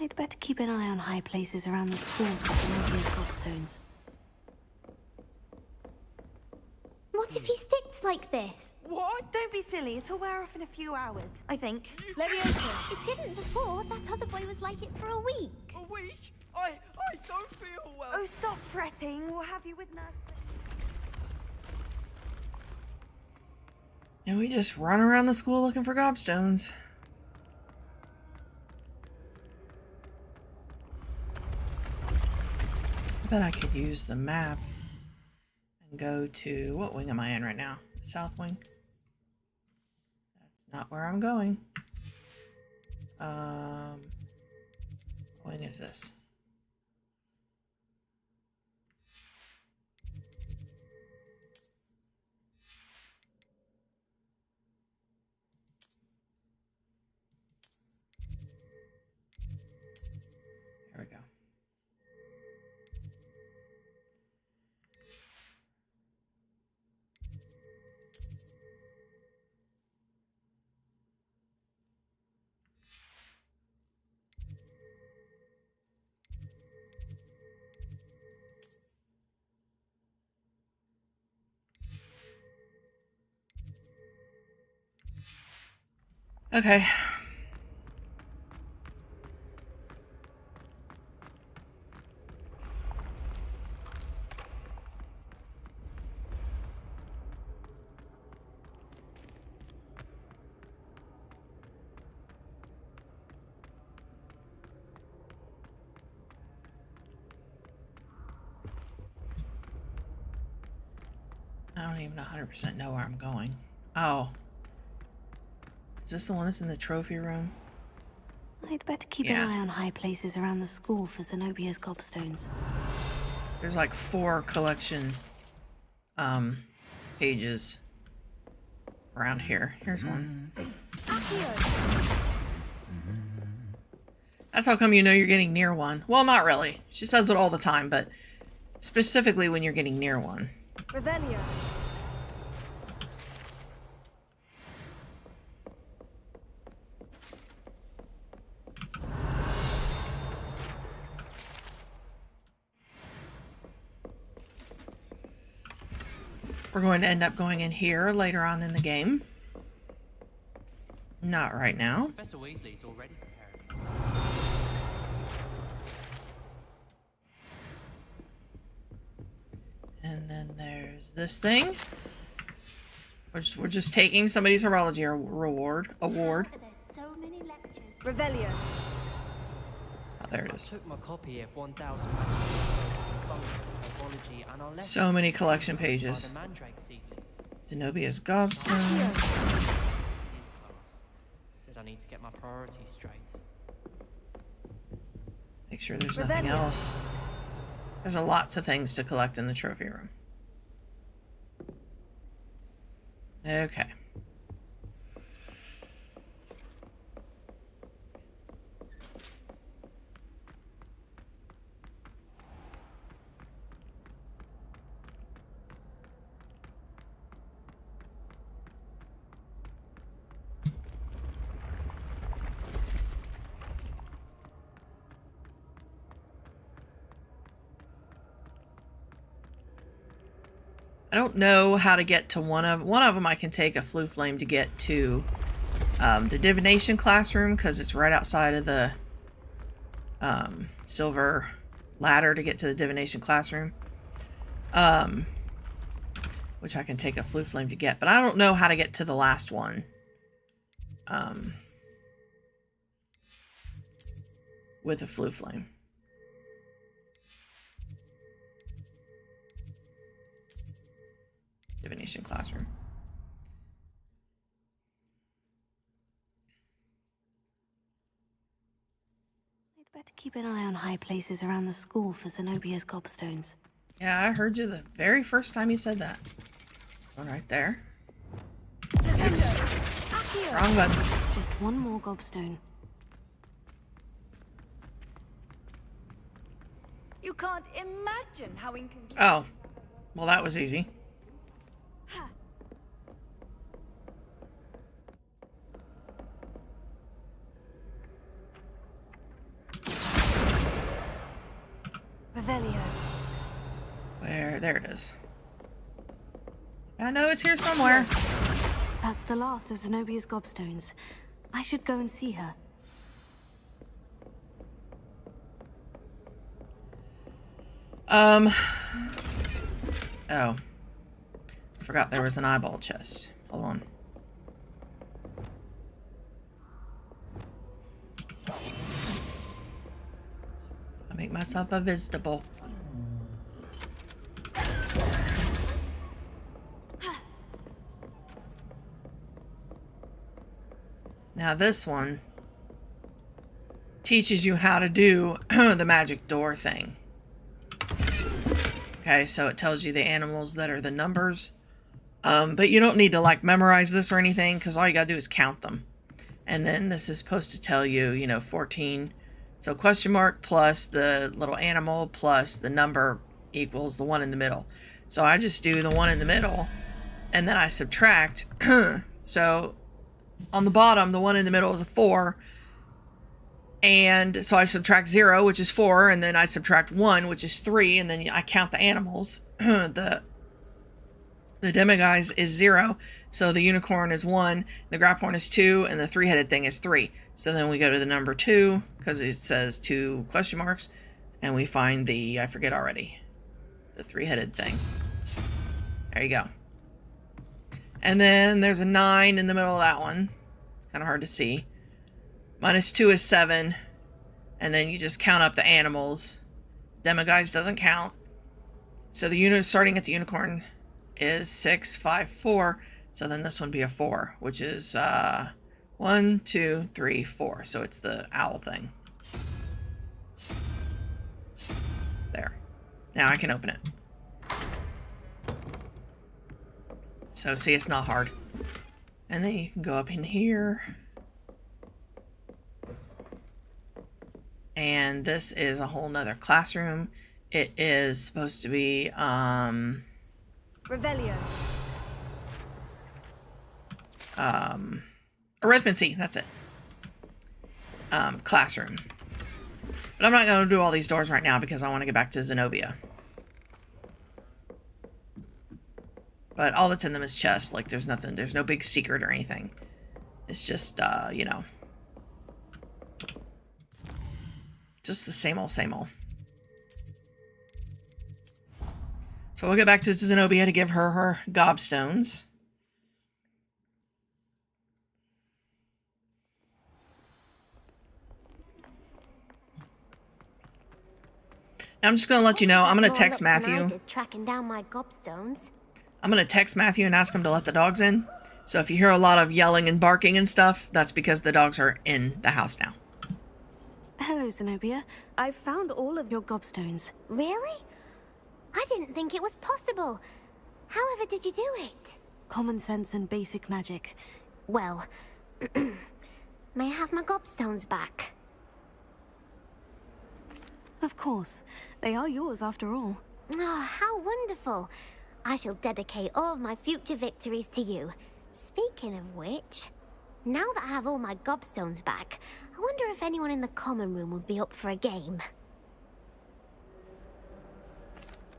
I'd better keep an eye on high places around the school for Zenobia's gobstones.
What if he sticks like this?
What? Don't be silly. It'll wear off in a few hours, I think.
Leviosa. It didn't before. That other boy was like it for a week.
A week? I don't feel well.
Oh, stop fretting. We'll have you with Nurse.
And we just run around the school looking for gobstones. I bet I could use the map and go to... What wing am I in right now? South wing? That's not where I'm going. What wing is this? There we go. Okay. I don't even 100% know where I'm going. Oh. Is this the one that's in the trophy room?
I'd better keep an eye on high places around the school for Zenobia's gobstones.
There's like 4 collection pages around here. Here's one. That's how come you know you're getting near one. Well, not really. She says it all the time, but specifically when you're getting near one.
Revelio.
We're going to end up going in here later on in the game. Not right now.
Professor Weasley's already prepared.
And then there's this thing. We're just taking somebody's horology award.
Revelio.
There it is.
I took my copy of 1000
So many collection pages. Zenobia's gobstone.
Said I need to get my priorities straight.
Make sure there's nothing else. There's lots of things to collect in the trophy room. Okay. I don't know how to get to one of them. I can take a flue flame to get to the divination classroom because it's right outside of the silver ladder to get to the divination classroom, which I can take a flue flame to get. But I don't know how to get to the last one with a flue flame. Divination classroom.
I'd better keep an eye on high places around the school for Zenobia's gobstones.
Yeah, I heard you the very first time you said that. One right there. Oops. Wrong button.
Just one more gobstone.
You can't imagine how inconvenient.
Oh, well, that was easy.
Revelio.
Where? There it is. I know it's here somewhere.
That's the last of Zenobia's gobstones. I should go and see her.
Oh. I forgot there was an eyeball chest. Hold on. I make myself invisible. Now this one teaches you how to do the magic door thing. Okay, so it tells you the animals that are the numbers. But you don't need to like memorize this or anything because all you gotta do is count them. And then this is supposed to tell you, 14. So question mark plus the little animal plus the number equals the one in the middle. So I just do the one in the middle and then I subtract. So on the bottom, the one in the middle is a 4. And so I subtract 0, which is 4, and then I subtract 1, which is 3, and then I count the animals. The demiguise is 0, so the unicorn is 1, the grapphorn is 2, and the three-headed thing is 3. So then we go to the number 2, because it says 2 question marks, and we find the, I forget already, the three-headed thing. There you go. And then there's a 9 in the middle of that one. It's kind of hard to see. -2 is 7. And then you just count up the animals. Demiguise doesn't count. So the unit starting at the unicorn is 6, 5, 4. So then this one would be a 4, which is 1, 2, 3, 4. So it's the owl thing. There. Now I can open it. So see, it's not hard. And then you can go up in here. And this is a whole nother classroom. It is supposed to be,
Revelio.
Arithmancy, that's it. Classroom. But I'm not going to do all these doors right now because I want to get back to Zenobia. But all that's in them is chests. Like, there's nothing, there's no big secret or anything. It's just, just the same old, same old. So we'll get back to Zenobia to give her her gobstones. I'm just gonna let you know. I'm gonna
More
text
luck than I
Matthew.
did tracking down my gobstones.
I'm gonna text Matthew and ask him to let the dogs in. So if you hear a lot of yelling and barking and stuff, that's because the dogs are in the house now.
Hello, Zenobia. I've found all of your gobstones.
Really? I didn't think it was possible. However did you do it?
Common sense and basic magic.
Well, may I have my gobstones back?
Of course. They are yours after all.
Oh, how wonderful. I shall dedicate all of my future victories to you. Speaking of which, now that I have all my gobstones back, I wonder if anyone in the common room would be up for a game.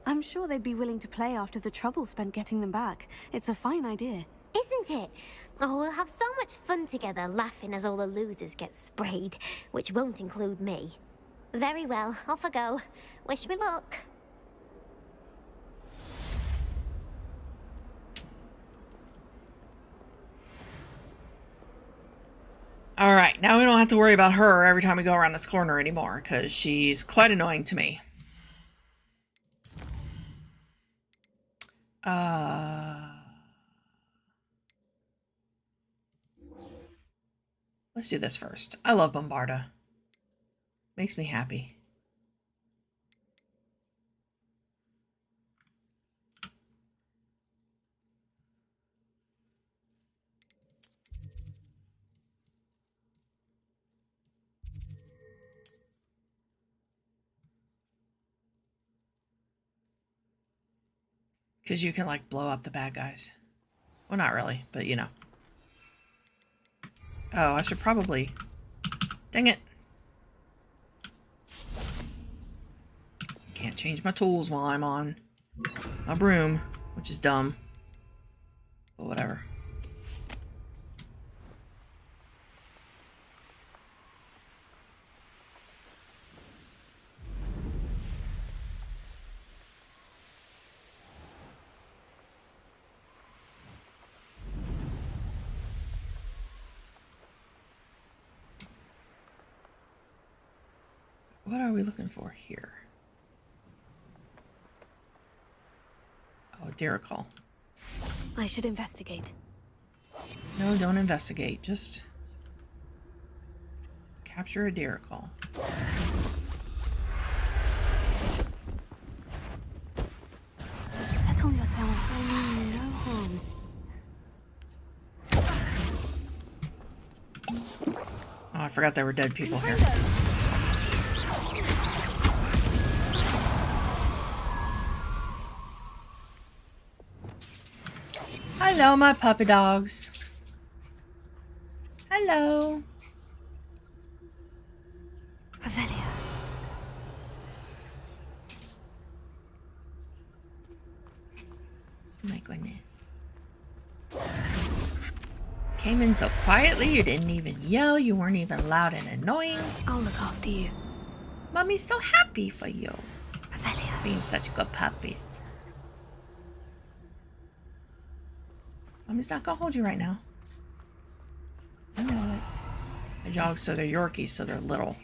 I'm sure they'd be willing to play after the trouble spent getting them back. It's a fine idea.
Isn't it? Oh, we'll have so much fun together, laughing as all the losers get sprayed, which won't include me. Very well, off I go. Wish me luck.
All right, now we don't have to worry about her every time we go around this corner anymore, because she's quite annoying to me. Let's do this first. I love Bombarda. Makes me happy. Because you can, like, blow up the bad guys. Well, not really, but you know. Oh, I should probably... Dang it. Can't change my tools while I'm on my broom, which is dumb. But whatever. What are we looking for here? Oh, deer call.
I should investigate.
No, don't investigate. Just capture a deer call.
Settle yourself. I mean no harm.
Oh, I forgot there were dead people here. Hello, my puppy dogs. Hello.
Revelio.
Oh my goodness. Came in so quietly, you didn't even yell, you weren't even loud and annoying.
I'll look after you.
Mommy's so happy for you.
Revelio.
Being such good puppies. Mommy's not gonna hold you right now. I know it. The dogs, so they're Yorkies, so they're little.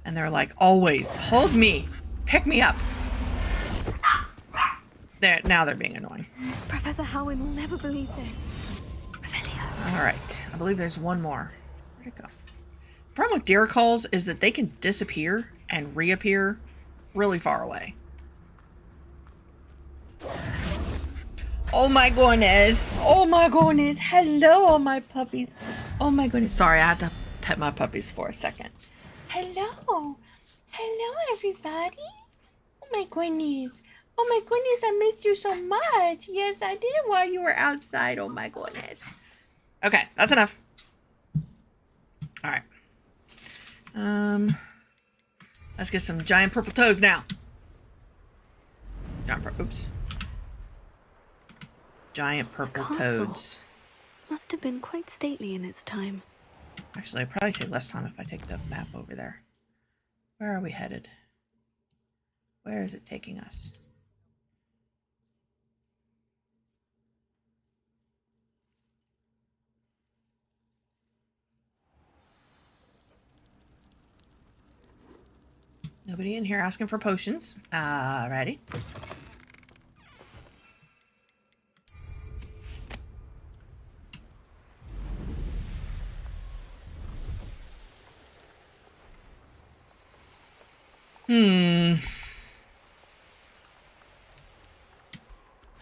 And they're like, always, hold me, pick me up. Now they're being annoying.
Professor Howin will never believe this. Revelio.
All right, I believe there's one more. Where'd it go? The problem with deer calls is that they can disappear and reappear really far away. Oh my goodness. Oh my goodness. Hello, my puppies. Oh my goodness. Sorry, I had to pet my puppies for a second. Hello. Hello, everybody. Oh my goodness. Oh my goodness, I missed you so much. Yes, I did while you were outside. Oh my goodness. Okay, that's enough. All right. Let's get some giant purple toes now. Oops. Giant purple toads.
Must have been quite stately in its time.
Actually, it'd probably take less time if I take the map over there. Where are we headed? Where is it taking us? Nobody in here asking for potions. Alrighty.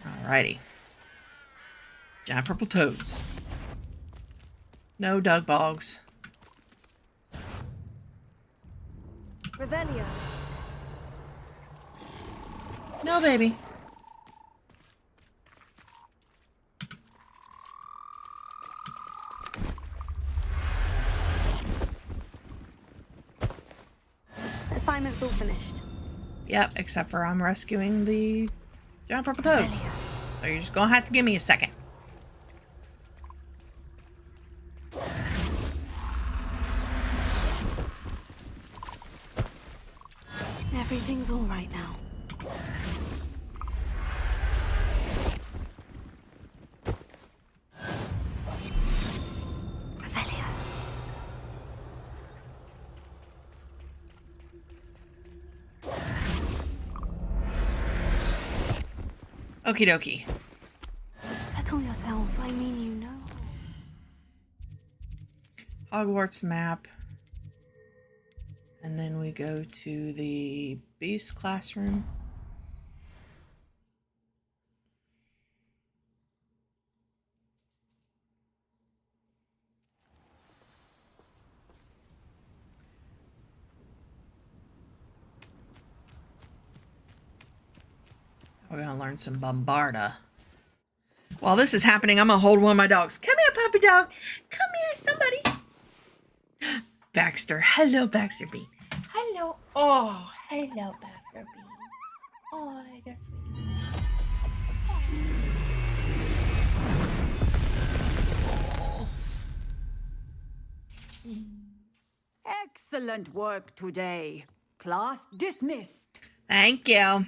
Alrighty. Giant purple toads. No dug bogs.
Revelio.
No, baby.
Assignment's all finished.
Yep, except for I'm rescuing the giant purple toads. So you're just gonna have to give me a second.
Everything's all right now.
Revelio.
Okie dokie.
Settle yourself. I mean, you know.
Hogwarts map. And then we go to the beast classroom. We're gonna learn some Bombarda. While this is happening, I'm gonna hold one of my dogs. Come here, puppy dog. Come here, somebody. Baxter. Hello, Baxter Bean. Hello. Oh, hello, Baxter Bean. Oh, I guess we
Excellent work today. Class dismissed.
Thank you.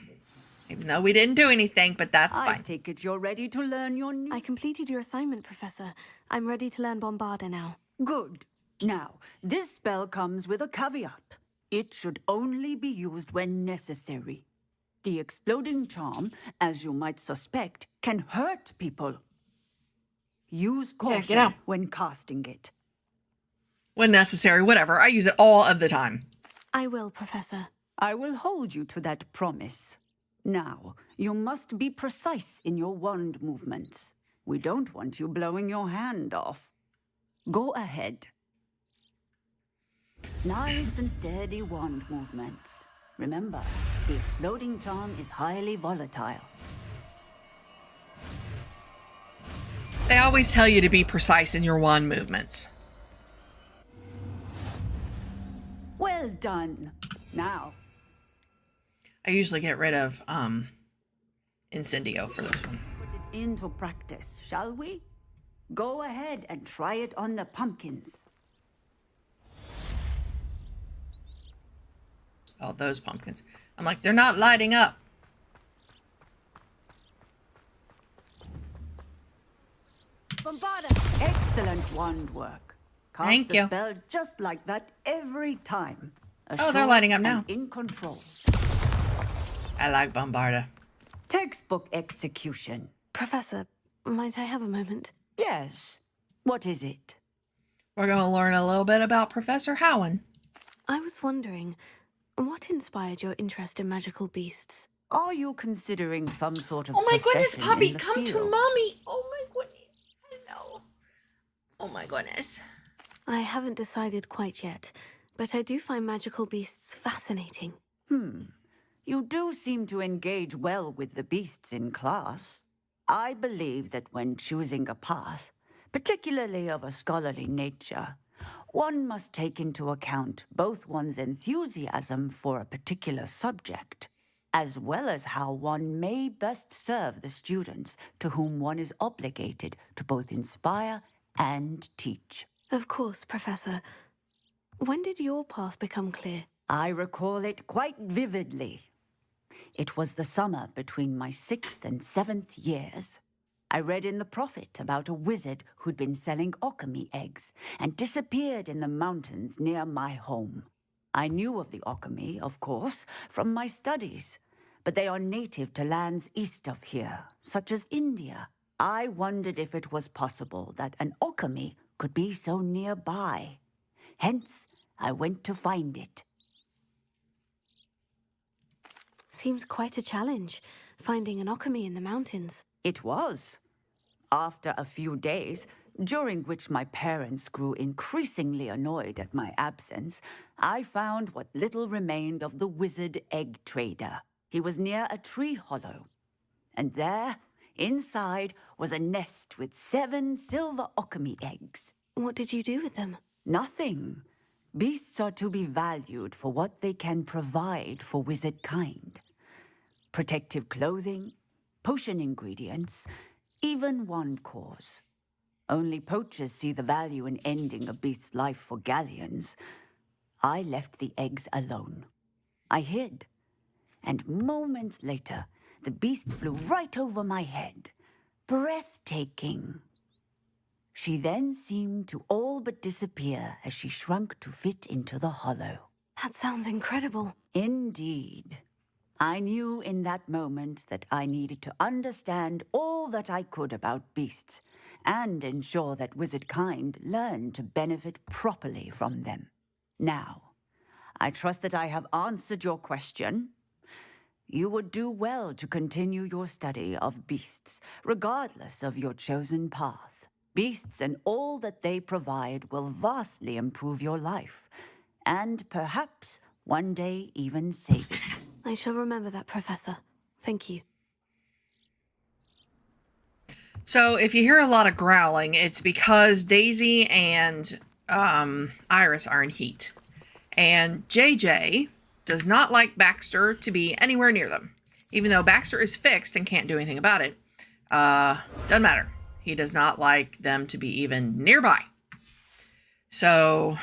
Even though we didn't do anything, but that's
I
fine.
take it you're ready to learn your new...
I completed your assignment, Professor. I'm ready to learn Bombarda now.
Good. Now, this spell comes with a caveat. It should only be used when necessary. The exploding charm, as you might suspect, can hurt people. Use caution when casting it.
When necessary, whatever. I use it all of the time.
I will, Professor.
I will hold you to that promise. Now, you must be precise in your wand movements. We don't want you blowing your hand off. Go ahead. Nice and steady wand movements. Remember, the exploding charm is highly volatile.
They always tell you to be precise in your wand movements.
Well done. Now,
I usually get rid of Incendio for this one.
put it into practice, shall we? Go ahead and try it on the pumpkins.
Oh, those pumpkins. I'm like, they're not lighting up.
Bombarda! Excellent wand work. Cast
Thank
the
you.
spell just like that every time.
Oh, they're lighting up now.
And in control.
I like Bombarda.
Textbook execution.
Professor, might I have a moment?
Yes. What is it?
We're going to learn a little bit about Professor Howen.
I was wondering, what inspired your interest in magical beasts?
Are you considering some sort of
Oh my goodness,
profession
puppy,
in the
come to
field?
mommy. Oh my goodness. Hello. Oh my goodness.
I haven't decided quite yet, but I do find magical beasts fascinating.
You do seem to engage well with the beasts in class. I believe that when choosing a path, particularly of a scholarly nature, one must take into account both one's enthusiasm for a particular subject, as well as how one may best serve the students to whom one is obligated to both inspire and teach.
Of course, Professor. When did your path become clear?
I recall it quite vividly. It was the summer between my 6th and 7th years. I read in the Prophet about a wizard who'd been selling alchemy eggs and disappeared in the mountains near my home. I knew of the Occamy, of course, from my studies, but they are native to lands east of here, such as India. I wondered if it was possible that an Occamy could be so nearby. Hence, I went to find it.
Seems quite a challenge, finding an Occamy in the mountains.
It was. After a few days, during which my parents grew increasingly annoyed at my absence, I found what little remained of the wizard egg trader. He was near a tree hollow. And there, inside, was a nest with 7 silver Occamy eggs.
What did you do with them?
Nothing. Beasts are to be valued for what they can provide for wizard kind. Protective clothing, potion ingredients, even wand cores. Only poachers see the value in ending a beast's life for galleons. I left the eggs alone. I hid. And moments later, the beast flew right over my head. Breathtaking. She then seemed to all but disappear as she shrunk to fit into the hollow.
That sounds incredible.
Indeed. I knew in that moment that I needed to understand all that I could about beasts and ensure that wizard kind learned to benefit properly from them. Now, I trust that I have answered your question. You would do well to continue your study of beasts, regardless of your chosen path. Beasts and all that they provide will vastly improve your life, and perhaps one day even save it.
I shall remember that, Professor. Thank you.
So if you hear a lot of growling, it's because Daisy and Iris are in heat. And JJ does not like Baxter to be anywhere near them. Even though Baxter is fixed and can't do anything about it, doesn't matter. He does not like them to be even nearby. So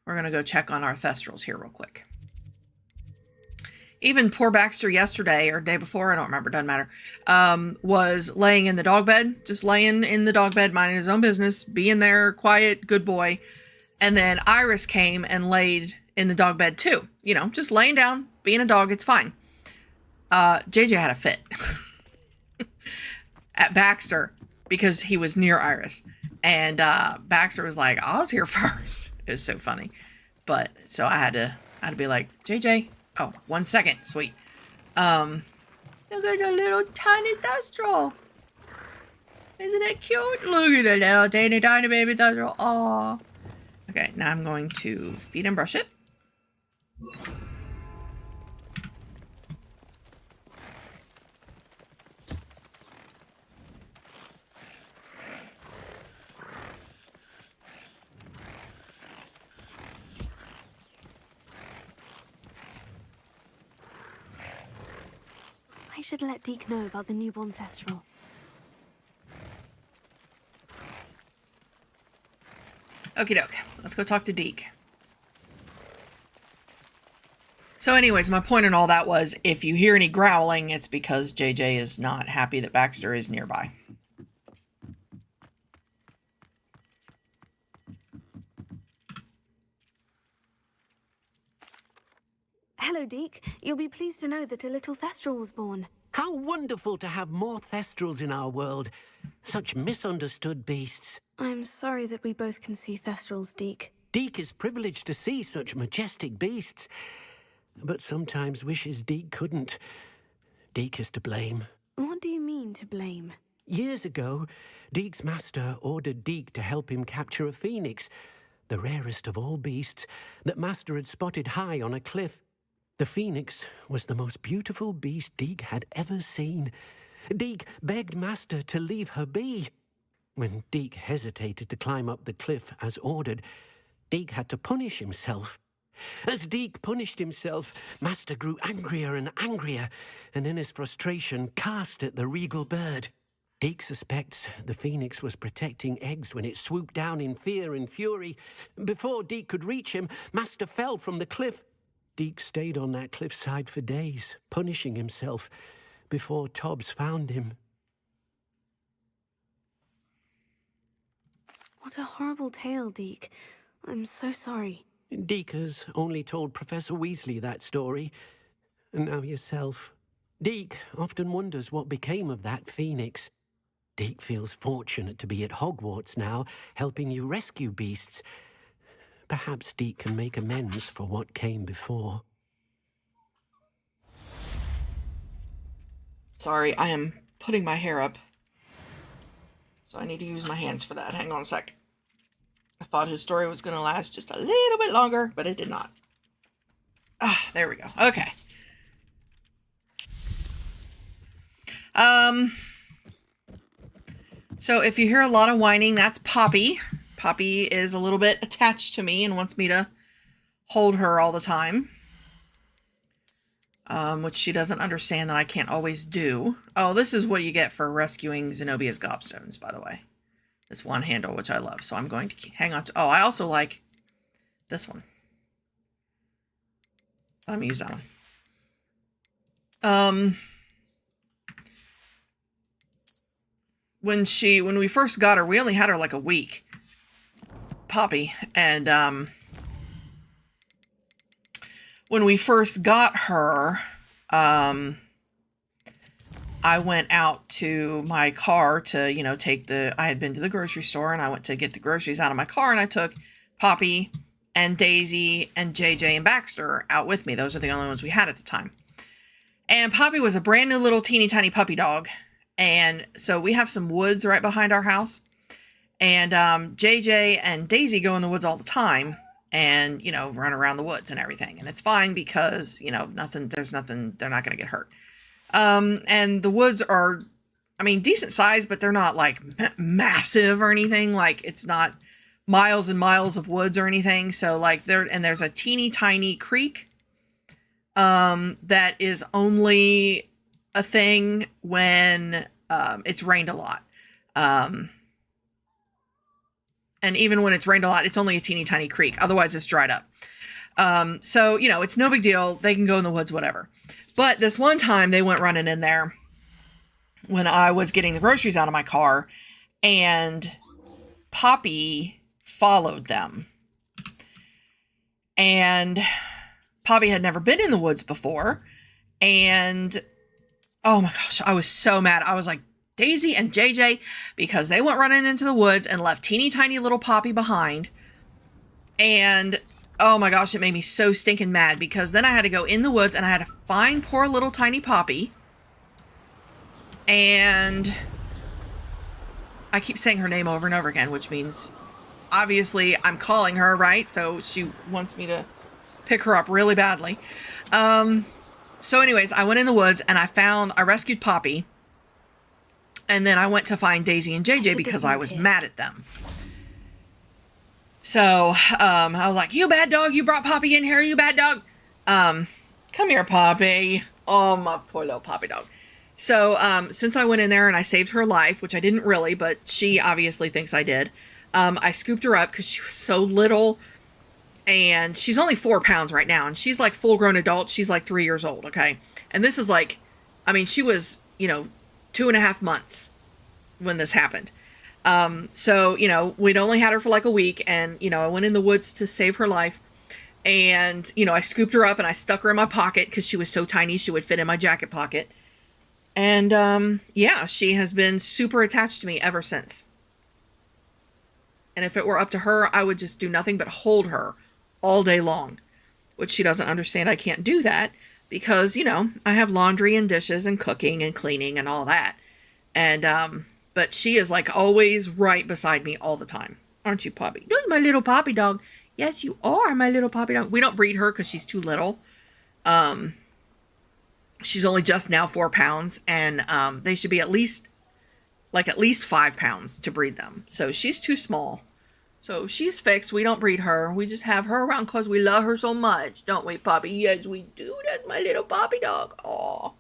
we're going to go check on our Thestrals here real quick. Even poor Baxter yesterday or day before, I don't remember, doesn't matter, was laying in the dog bed, just laying in the dog bed, minding his own business, being there, quiet, good boy. And then Iris came and laid in the dog bed too. You know, just laying down, being a dog, it's fine. JJ had a fit at Baxter because he was near Iris. And Baxter was like, I was here first. It was so funny. But so I had to be like, JJ, oh, 1 second, sweet. Look at the little tiny Thestral. Isn't it cute? Look at the little teeny tiny baby Thestral. Aw. Okay, now I'm going to feed and brush it.
I should let Deke know about the newborn Thestral.
Okie doke. Let's go talk to Deke. So anyways, my point in all that was, if you hear any growling, it's because JJ is not happy that Baxter is nearby.
Hello, Deke. You'll be pleased to know that a little Thestral was born.
How wonderful to have more Thestrals in our world. Such misunderstood beasts.
I'm sorry that we both can see Thestrals, Deke.
Deke is privileged to see such majestic beasts, but sometimes wishes Deke couldn't. Deke is to blame.
What do you mean, to blame?
Years ago, Deke's master ordered Deke to help him capture a phoenix, the rarest of all beasts, that master had spotted high on a cliff. The phoenix was the most beautiful beast Deke had ever seen. Deke begged master to leave her be. When Deke hesitated to climb up the cliff as ordered, Deke had to punish himself. As Deke punished himself, master grew angrier and angrier, and in his frustration cast at the regal bird. Deke suspects the phoenix was protecting eggs when it swooped down in fear and fury. Before Deke could reach him, master fell from the cliff. Deke stayed on that cliffside for days, punishing himself, before Tobbs found him.
What a horrible tale, Deke. I'm so sorry.
Deke has only told Professor Weasley that story, and now yourself. Deke often wonders what became of that phoenix. Deke feels fortunate to be at Hogwarts now, helping you rescue beasts. Perhaps Deke can make amends for what came before.
Sorry, I am putting my hair up. So I need to use my hands for that. Hang on a sec. I thought his story was going to last just a little bit longer, but it did not. Ah, there we go. Okay. So if you hear a lot of whining, that's Poppy. Poppy is a little bit attached to me and wants me to hold her all the time. Which she doesn't understand that I can't always do. Oh, this is what you get for rescuing Zenobia's gobstones, by the way. This one handle, which I love. So I'm going to hang on to... Oh, I also like this one. Let me use that one. When we first got her, we only had her like a week. Poppy. And, when we first got her, I went out to my car to, you know, I had been to the grocery store and I went to get the groceries out of my car and I took Poppy and Daisy and JJ and Baxter out with me. Those are the only ones we had at the time. And Poppy was a brand new little teeny tiny puppy dog. And so we have some woods right behind our house. And JJ and Daisy go in the woods all the time. And, you know, run around the woods and everything. And it's fine because, you know, there's nothing, they're not going to get hurt. And the woods are, I mean, decent size, but they're not like massive or anything. Like it's not miles and miles of woods or anything. So like there's a teeny tiny creek, that is only a thing when, it's rained a lot. And even when it's rained a lot, it's only a teeny tiny creek. Otherwise, it's dried up. So, you know, it's no big deal. They can go in the woods, whatever. But this one time, they went running in there when I was getting the groceries out of my car. And Poppy followed them. And Poppy had never been in the woods before. And, oh my gosh, I was so mad. I was like, Daisy and JJ, because they went running into the woods and left teeny tiny little Poppy behind. And oh my gosh, it made me so stinking mad because then I had to go in the woods and I had to find poor little tiny Poppy. And I keep saying her name over and over again, which means obviously I'm calling her, right? So she wants me to pick her up really badly. So anyways, I went in the woods and I rescued Poppy. And then I went to find Daisy and JJ because I was mad at them. So, I was like, you bad dog, you brought Poppy in here, you bad dog. Come here, Poppy. Oh, my poor little Poppy dog. So, since I went in there and I saved her life, which I didn't really, but she obviously thinks I did. I scooped her up because she was so little. And she's only 4 pounds right now. And she's like full grown adult. She's like 3 years old, okay? And this is like, I mean, she was, you know, 2.5 months when this happened. So, you know, we'd only had her for like a week and, you know, I went in the woods to save her life and, you know, I scooped her up and I stuck her in my pocket because she was so tiny she would fit in my jacket pocket. And, yeah, she has been super attached to me ever since. And if it were up to her, I would just do nothing but hold her all day long, which she doesn't understand. I can't do that. Because, you know, I have laundry and dishes and cooking and cleaning and all that. And, but she is like always right beside me all the time. Aren't you, Poppy? You're my little Poppy dog. Yes, you are my little Poppy dog. We don't breed her because she's too little. She's only just now 4 pounds. And, they should be at least 5 pounds to breed them. So she's too small. So she's fixed. We don't breed her. We just have her around because we love her so much. Don't we, Poppy? Yes, we do. That's my little Poppy dog. Aw.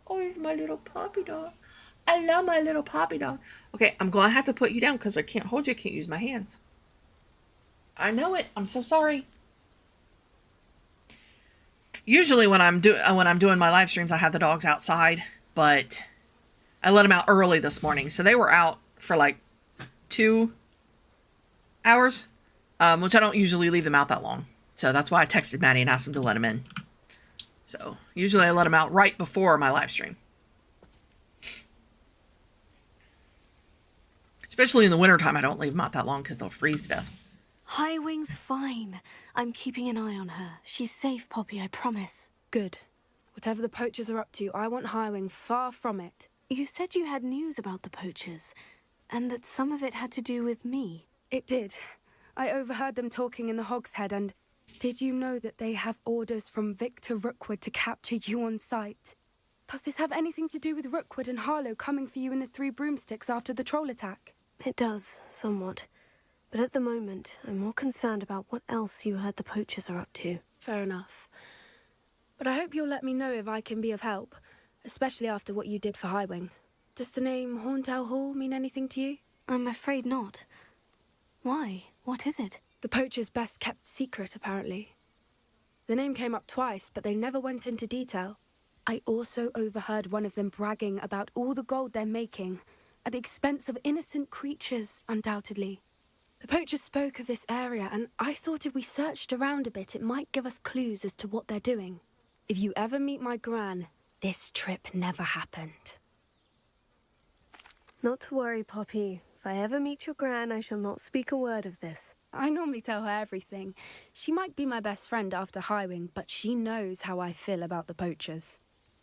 Oh, it's my little Poppy dog. I love my little Poppy dog. Okay, I'm going to have to put you down because I can't hold you. I can't use my hands. I know it. I'm so sorry. Usually when I'm doing my live streams, I have the dogs outside. But I let them out early this morning. So they were out for like 2 hours, which I don't usually leave them out that long. So that's why I texted Maddie and asked him to let him in. So usually I let him out right before my live stream. Especially in the wintertime, I don't leave them out that long because they'll freeze to death.
Highwing's fine. I'm keeping an eye on her. She's safe, Poppy, I promise.
Good. Whatever the poachers are up to, I want Highwing far from it.
You said you had news about the poachers, and that some of it had to do with me.
It did. I overheard them talking in the Hogshead, and did you know that they have orders from Victor Rookwood to capture you on sight? Does this have anything to do with Rookwood and Harlow coming for you in the Three Broomsticks after the troll attack?
It does, somewhat. But at the moment, I'm more concerned about what else you heard the poachers are up to.
Fair enough. But I hope you'll let me know if I can be of help, especially after what you did for Highwing. Does the name Horntail Hall mean anything to you?
I'm afraid not. Why? What is it?
The poachers' best kept secret, apparently. The name came up twice, but they never went into detail. I also overheard one of them bragging about all the gold they're making, at the expense of innocent creatures, undoubtedly. The poachers spoke of this area, and I thought if we searched around a bit, it might give us clues as to what they're doing. If you ever meet my gran, this trip never happened.
Not to worry, Poppy. If I ever meet your gran, I shall not speak a word of this.
I normally tell her everything. She might be my best friend after Highwing, but she knows how I feel about the poachers.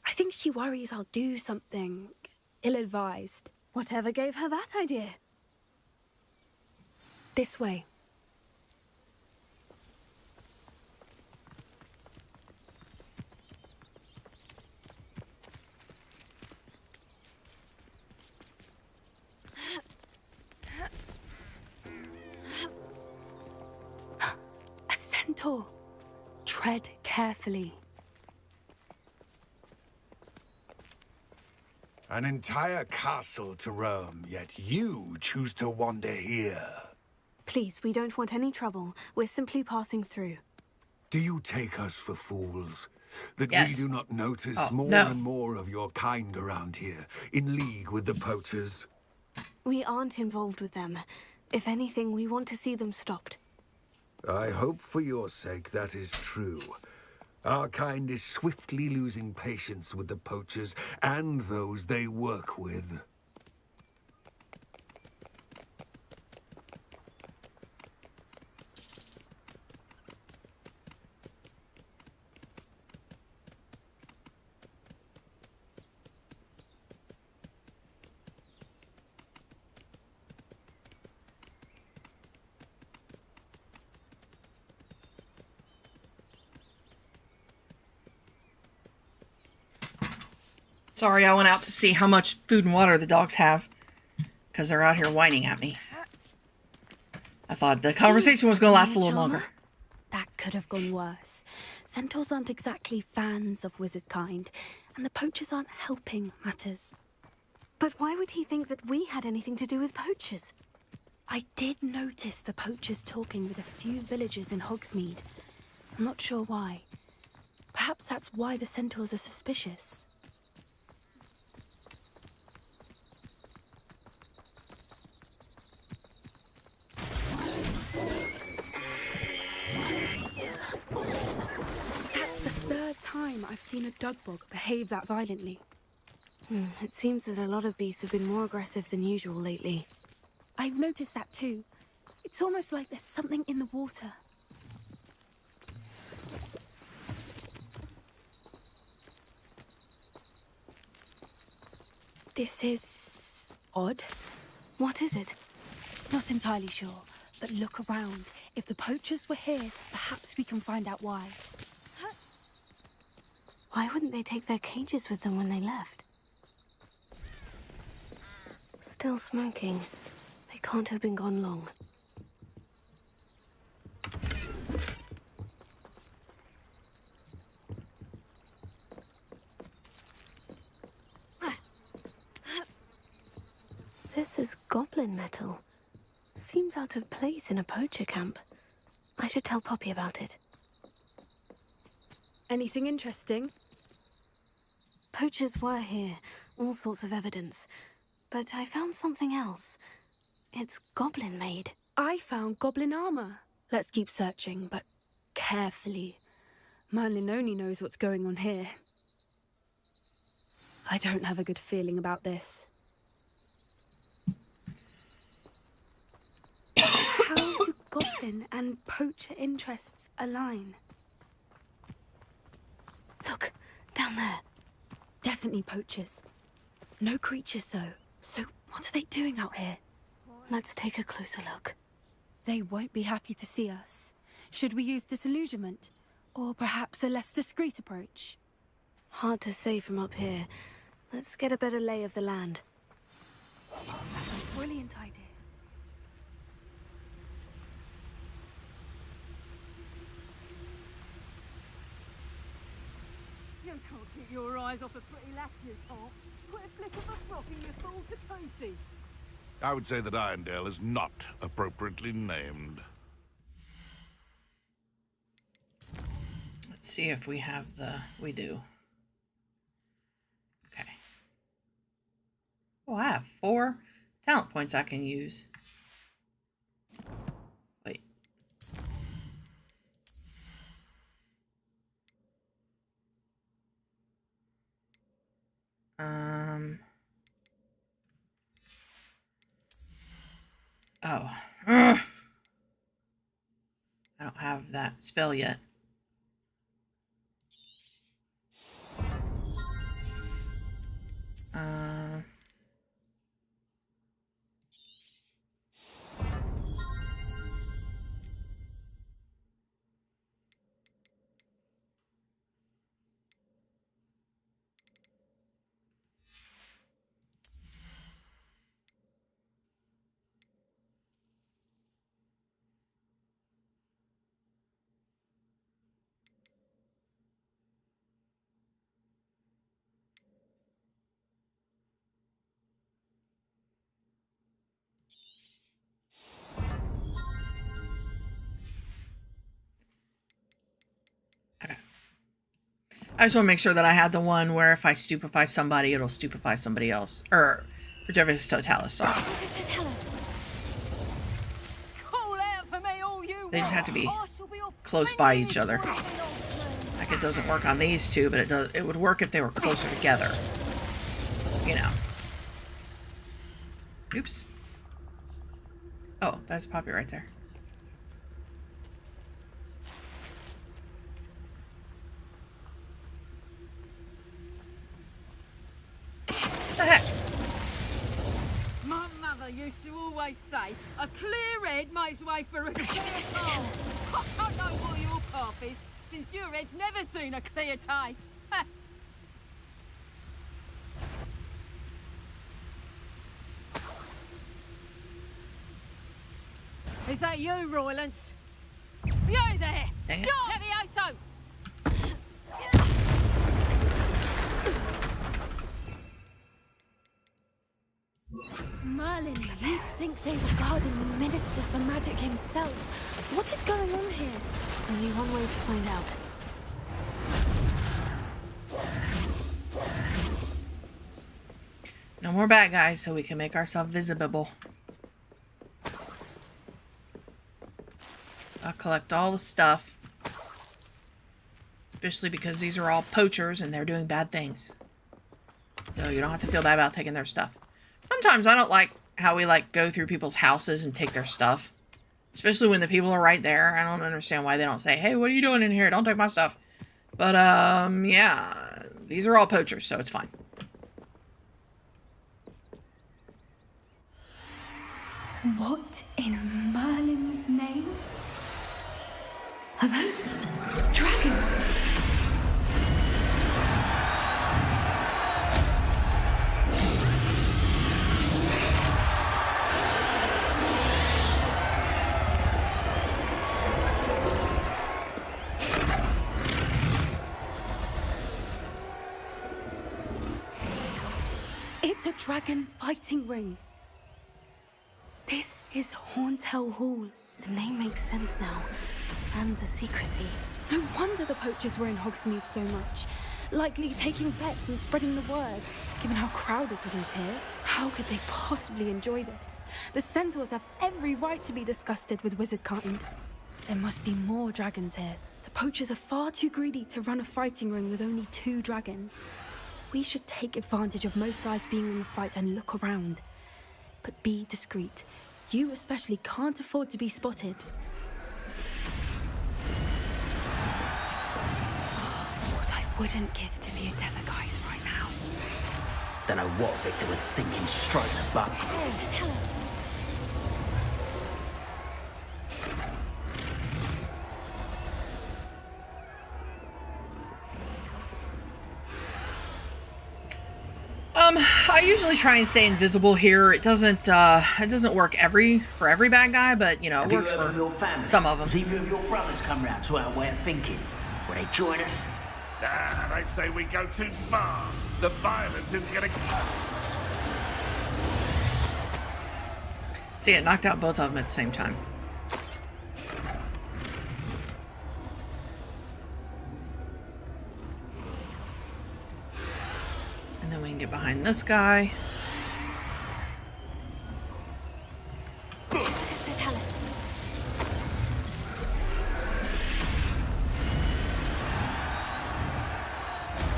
I think she worries I'll do something ill-advised.
Whatever gave her that idea?
This way. A centaur. Tread carefully.
An entire castle to roam, yet you choose to wander here.
Please, we don't want any trouble. We're simply passing through.
Do you take us for fools? That
Yes.
we do not notice
Oh,
more
no.
and more of your kind around here, in league with the poachers?
We aren't involved with them. If anything, we want to see them stopped.
I hope for your sake that is true. Our kind is swiftly losing patience with the poachers and those they work with.
Sorry, I went out to see how much food and water the dogs have, because they're out here whining at me. I thought the conversation was going to last a little longer.
That could have gone worse. Centaurs aren't exactly fans of wizard kind, and the poachers aren't helping matters.
But why would he think that we had anything to do with poachers?
I did notice the poachers talking with a few villagers in Hogsmeade. I'm not sure why. Perhaps that's why the centaurs are suspicious. That's the third time I've seen a dugbog behave that violently.
It seems that a lot of beasts have been more aggressive than usual lately.
I've noticed that too. It's almost like there's something in the water. This is odd.
What is it?
Not entirely sure, but look around. If the poachers were here, perhaps we can find out why.
Why wouldn't they take their cages with them when they left? Still smoking. They can't have been gone long. This is goblin metal. Seems out of place in a poacher camp. I should tell Poppy about it.
Anything interesting?
Poachers were here, all sorts of evidence. But I found something else. It's goblin-made.
I found goblin armor. Let's keep searching, but carefully. Merlin only knows what's going on here. I don't have a good feeling about this. How do goblin and poacher interests align? Look, down there. Definitely poachers. No creatures, though. So what are they doing out here?
Let's take a closer look.
They won't be happy to see us. Should we use disillusionment? Or perhaps a less discreet approach?
Hard to say from up here. Let's get a better lay of the land.
That's a brilliant idea.
You can't keep your eyes off a pretty lass, you can't. Put a flick of a frog and you fall to pieces.
I would say that Irondale is not appropriately named.
Let's see if we have we do. Okay. Oh, I have 4 talent points I can use. Wait. Oh. Ugh. I don't have that spell yet. I just want to make sure that I had the one where if I stupefy somebody, it'll stupefy somebody else. Or Reservis Totalis, sorry. They just have to be close by each other. Like it doesn't work on these two, but it would work if they were closer together. You know. Oops. Oh, that's Poppy right there.
My mother used to always say, a clear head makes way for a clear heart. I don't know what your path is, since your head's never seen a clear day. Is that you, Roylance? You there! Stop! Levioso!
Merlin, you'd think they were guarding the Minister for Magic himself. What is going on here?
Only one way to find out.
No more bad guys, so we can make ourselves visible. I'll collect all the stuff. Especially because these are all poachers and they're doing bad things. So you don't have to feel bad about taking their stuff. Sometimes I don't like how we go through people's houses and take their stuff. Especially when the people are right there. I don't understand why they don't say, hey, what are you doing in here? Don't take my stuff. But, yeah. These are all poachers, so it's fine.
What in Merlin's name? Are those dragons? It's a dragon fighting ring. This is Hauntel Hall.
The name makes sense now. And the secrecy.
No wonder the poachers were in Hogsmeade so much. Likely taking bets and spreading the word. Given how crowded it is here, how could they possibly enjoy this? The centaurs have every right to be disgusted with wizard kind. There must be more dragons here. The poachers are far too greedy to run a fighting ring with only 2 dragons. We should take advantage of most eyes being on the fight and look around. But be discreet. You especially can't afford to be spotted. What I wouldn't give to be a Delegais right now.
Don't know what Victor was sinking straight in the butt.
Tell us.
I usually try and stay invisible here. It doesn't work for every bad guy, but you know, it works for some of them.
Has either of your brothers come round to our way of thinking? Will they join us?
Ah, they say we go too far. The violence isn't gonna...
See, it knocked out both of them at the same time. And then we can get behind this guy.
Tell us.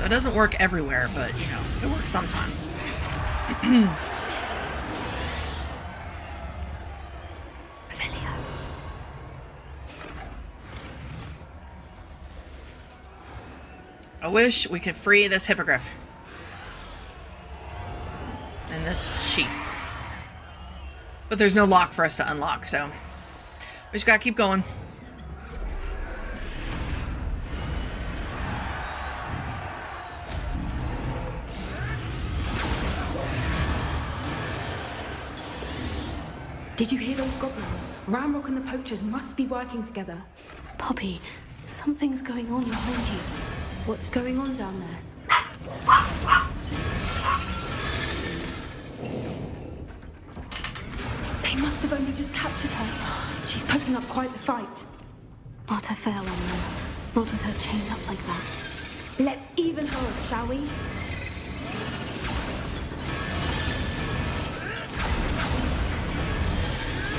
It doesn't work everywhere, but you know, it works sometimes. I wish we could free this hippogriff. And this sheep. But there's no lock for us to unlock, so we just gotta keep going.
Did you hear those goblins? Ramrock and the poachers must be working together.
Poppy, something's going on behind you.
What's going on down there? They must have only just captured her. She's putting up quite the fight.
Not a fair one, though. Not with her chained up like that.
Let's even her up, shall we?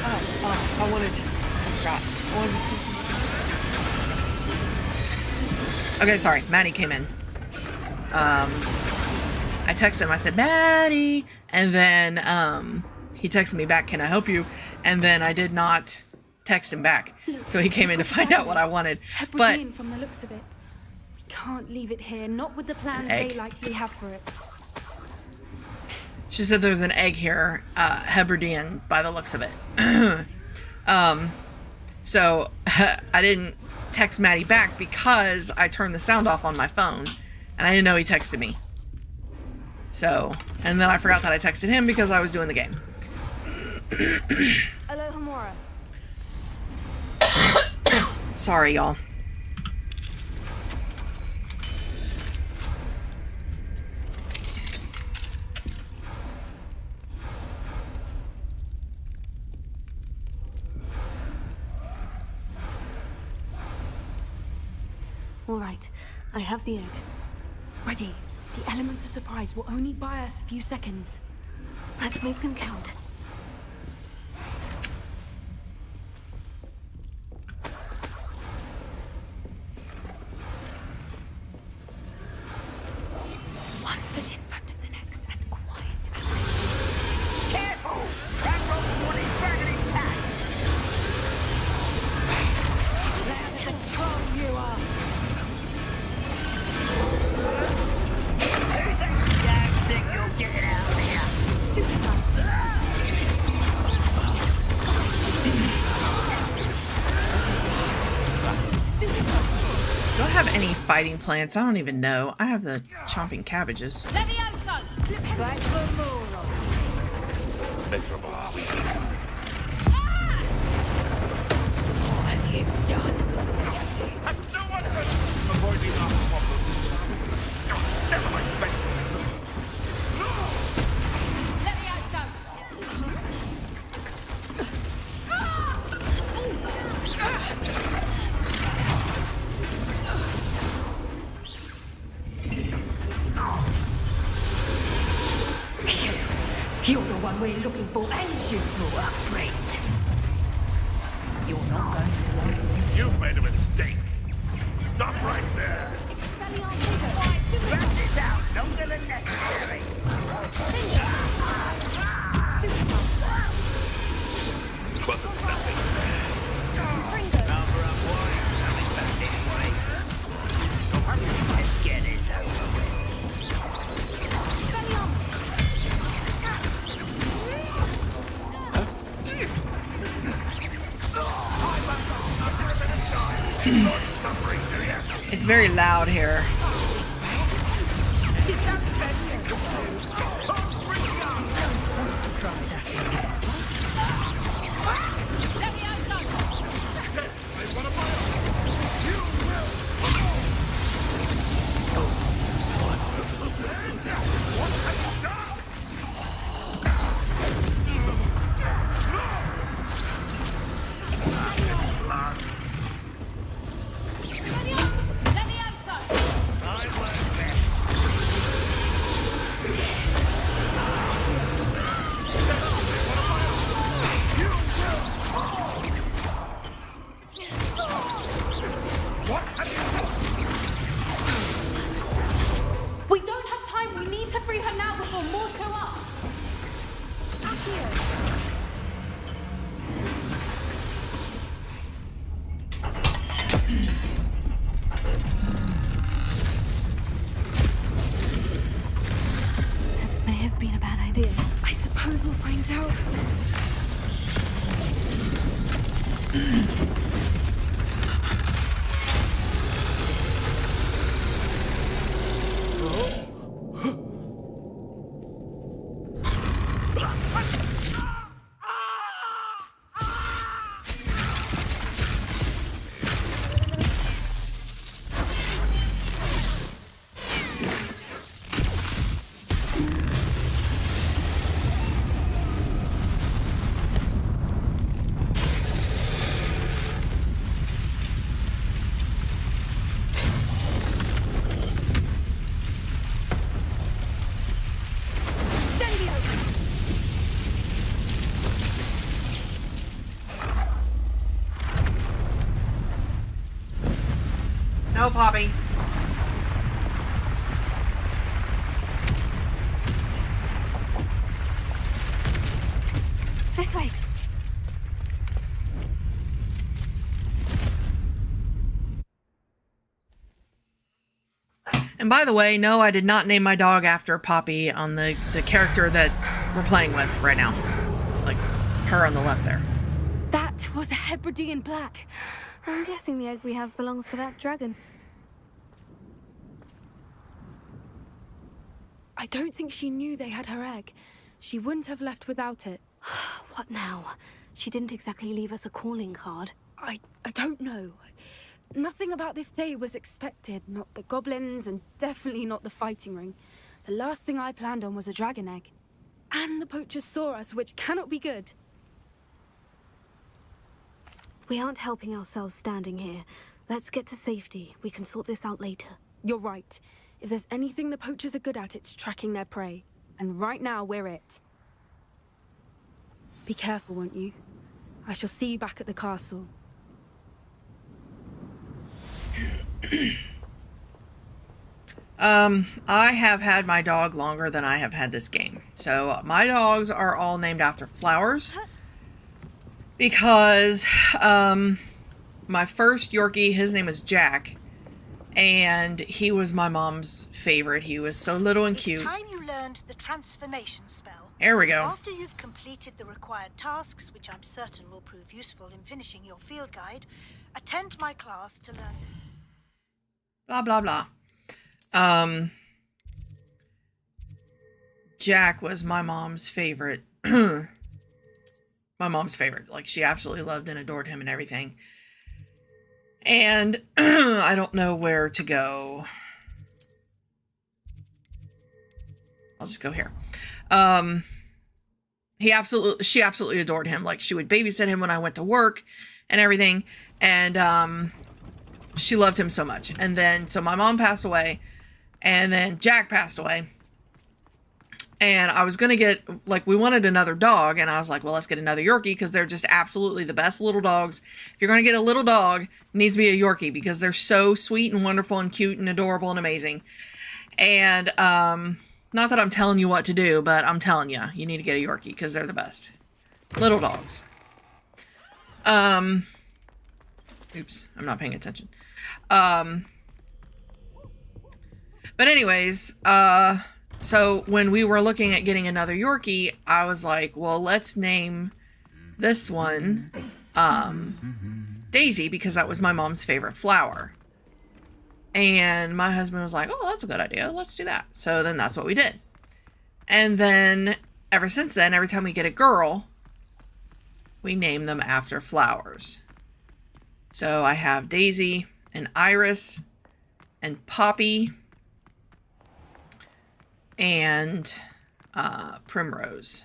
I wanted to... I forgot. I wanted to see... Okay, sorry. Maddie came in. I texted him. I said, Maddie! And then he texted me back, can I help you? And then I did not text him back. So he came in to find out what I wanted. But
from the looks of it, we can't leave it here, not with the plans
Egg.
they likely have for it.
she said there's an egg here, Hebridean, by the looks of it. So I didn't text Maddie back because I turned the sound off on my phone and I didn't know he texted me. So, and then I forgot that I texted him because I was doing the game.
Aloha Mora.
Sorry, y'all.
All right, I have the egg.
Ready. The elements of surprise will only buy us a few seconds.
Let's make them count.
One foot in front of the next and quiet as
Careful! Ramrock one is dragon intact!
Let the troll you are!
Who's that damn thing you'll get it out of here?
Do I have any fighting plants? I don't even know. I have the chomping cabbages.
Levioso! Back for more.
Miserable are we?
What have you done?
Has no one heard avoiding our problem? Never mind, best.
Levioso!
You're the one we're looking for, and you brought a friend.
You're not going to like it.
You've made a mistake. Stop right there.
Drag this out longer than necessary.
Wasn't nothing bad. Number up warrior coming back this way.
Let's get this over with.
It's very loud here.
We don't have time. We need to free her now before more show up.
This may have been a bad idea.
I suppose we'll find out.
No, Poppy.
This way.
And by the way, no, I did not name my dog after Poppy on the character that we're playing with right now. Like, her on the left there.
That was a Hebridean black.
I'm guessing the egg we have belongs to that dragon.
I don't think she knew they had her egg. She wouldn't have left without it.
What now? She didn't exactly leave us a calling card.
I don't know. Nothing about this day was expected. Not the goblins, and definitely not the fighting ring. The last thing I planned on was a dragon egg. And the poachers saw us, which cannot be good.
We aren't helping ourselves standing here. Let's get to safety. We can sort this out later.
You're right. If there's anything the poachers are good at, it's tracking their prey. And right now, we're it. Be careful, won't you? I shall see you back at the castle.
I have had my dog longer than I have had this game. So my dogs are all named after flowers. Because my first Yorkie, his name is Jack. And he was my mom's favorite. He was so little and cute.
It's time you learned the transformation spell.
There we go.
After you've completed the required tasks, which I'm certain will prove useful in finishing your field guide, attend my class to learn.
Blah, blah, blah. Jack was my mom's favorite. My mom's favorite. Like, she absolutely loved and adored him and everything. And I don't know where to go. I'll just go here. She absolutely adored him. Like, she would babysit him when I went to work and everything. And she loved him so much. And then, so my mom passed away. And then Jack passed away. And I was going to get, like, we wanted another dog. And I was like, well, let's get another Yorkie because they're just absolutely the best little dogs. If you're going to get a little dog, it needs to be a Yorkie because they're so sweet and wonderful and cute and adorable and amazing. And not that I'm telling you what to do, but I'm telling you, you need to get a Yorkie because they're the best. Little dogs. Oops, I'm not paying attention. But anyways, so when we were looking at getting another Yorkie, I was like, well, let's name this one Daisy because that was my mom's favorite flower. And my husband was like, oh, that's a good idea. Let's do that. So then that's what we did. And then ever since then, every time we get a girl, we name them after flowers. So I have Daisy and Iris and Poppy and Primrose.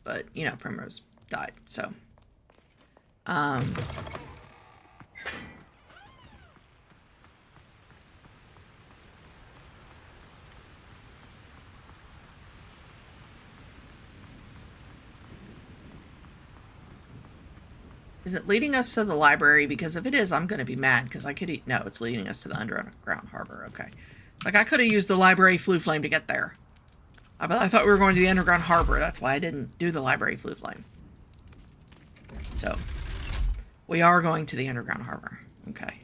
But, you know, Primrose died, so. Is it leading us to the library? Because if it is, I'm going to be mad because I could... No, it's leading us to the underground harbor. Okay. Like, I could have used the library flue flame to get there. But I thought we were going to the underground harbor. That's why I didn't do the library flue flame. So, we are going to the underground harbor. Okay.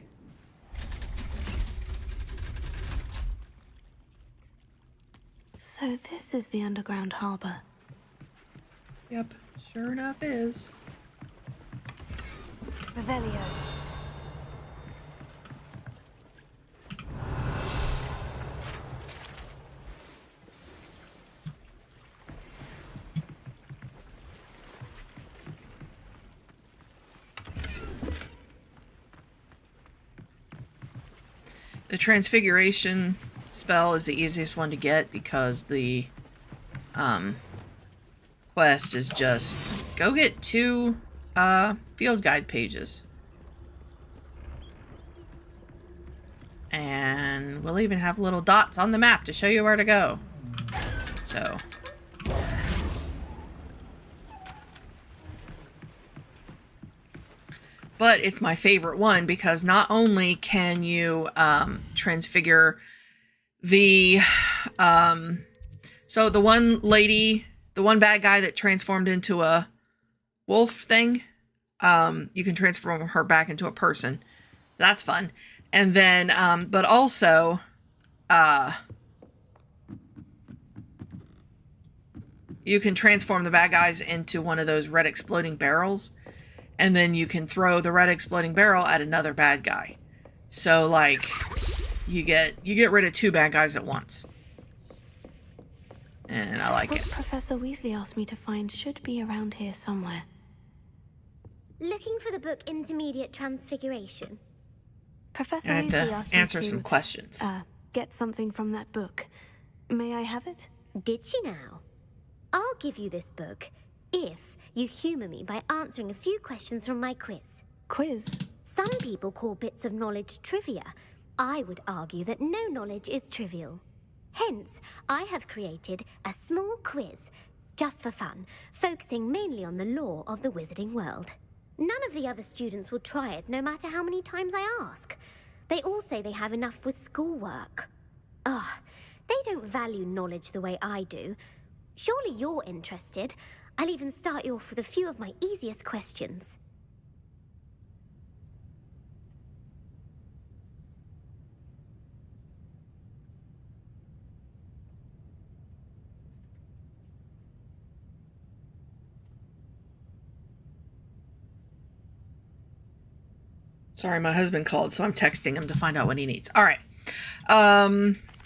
So this is the underground harbor.
Yep, sure enough is.
Revelio.
The transfiguration spell is the easiest one to get because the quest is just go get 2 field guide pages. And we'll even have little dots on the map to show you where to go. So. But it's my favorite one because not only can you transfigure the... so the one lady, the one bad guy that transformed into a wolf thing, you can transform her back into a person. That's fun. And then, but also, you can transform the bad guys into one of those red exploding barrels. And then you can throw the red exploding barrel at another bad guy. So, like, you get rid of 2 bad guys at once. And I like it.
Professor Weasley asked me to find should be around here somewhere.
Looking for the book Intermediate Transfiguration.
Professor
I have
Weasley
to
asked me
answer
to
some questions.
Get something from that book. May I have it?
Did she now? I'll give you this book if you humour me by answering a few questions from my quiz.
Quiz?
Some people call bits of knowledge trivia. I would argue that no knowledge is trivial. Hence, I have created a small quiz, just for fun, focusing mainly on the lore of the wizarding world. None of the other students will try it, no matter how many times I ask. They all say they have enough with schoolwork. Ugh, they don't value knowledge the way I do. Surely you're interested. I'll even start you off with a few of my easiest questions.
Sorry, my husband called, so I'm texting him to find out what he needs. All right.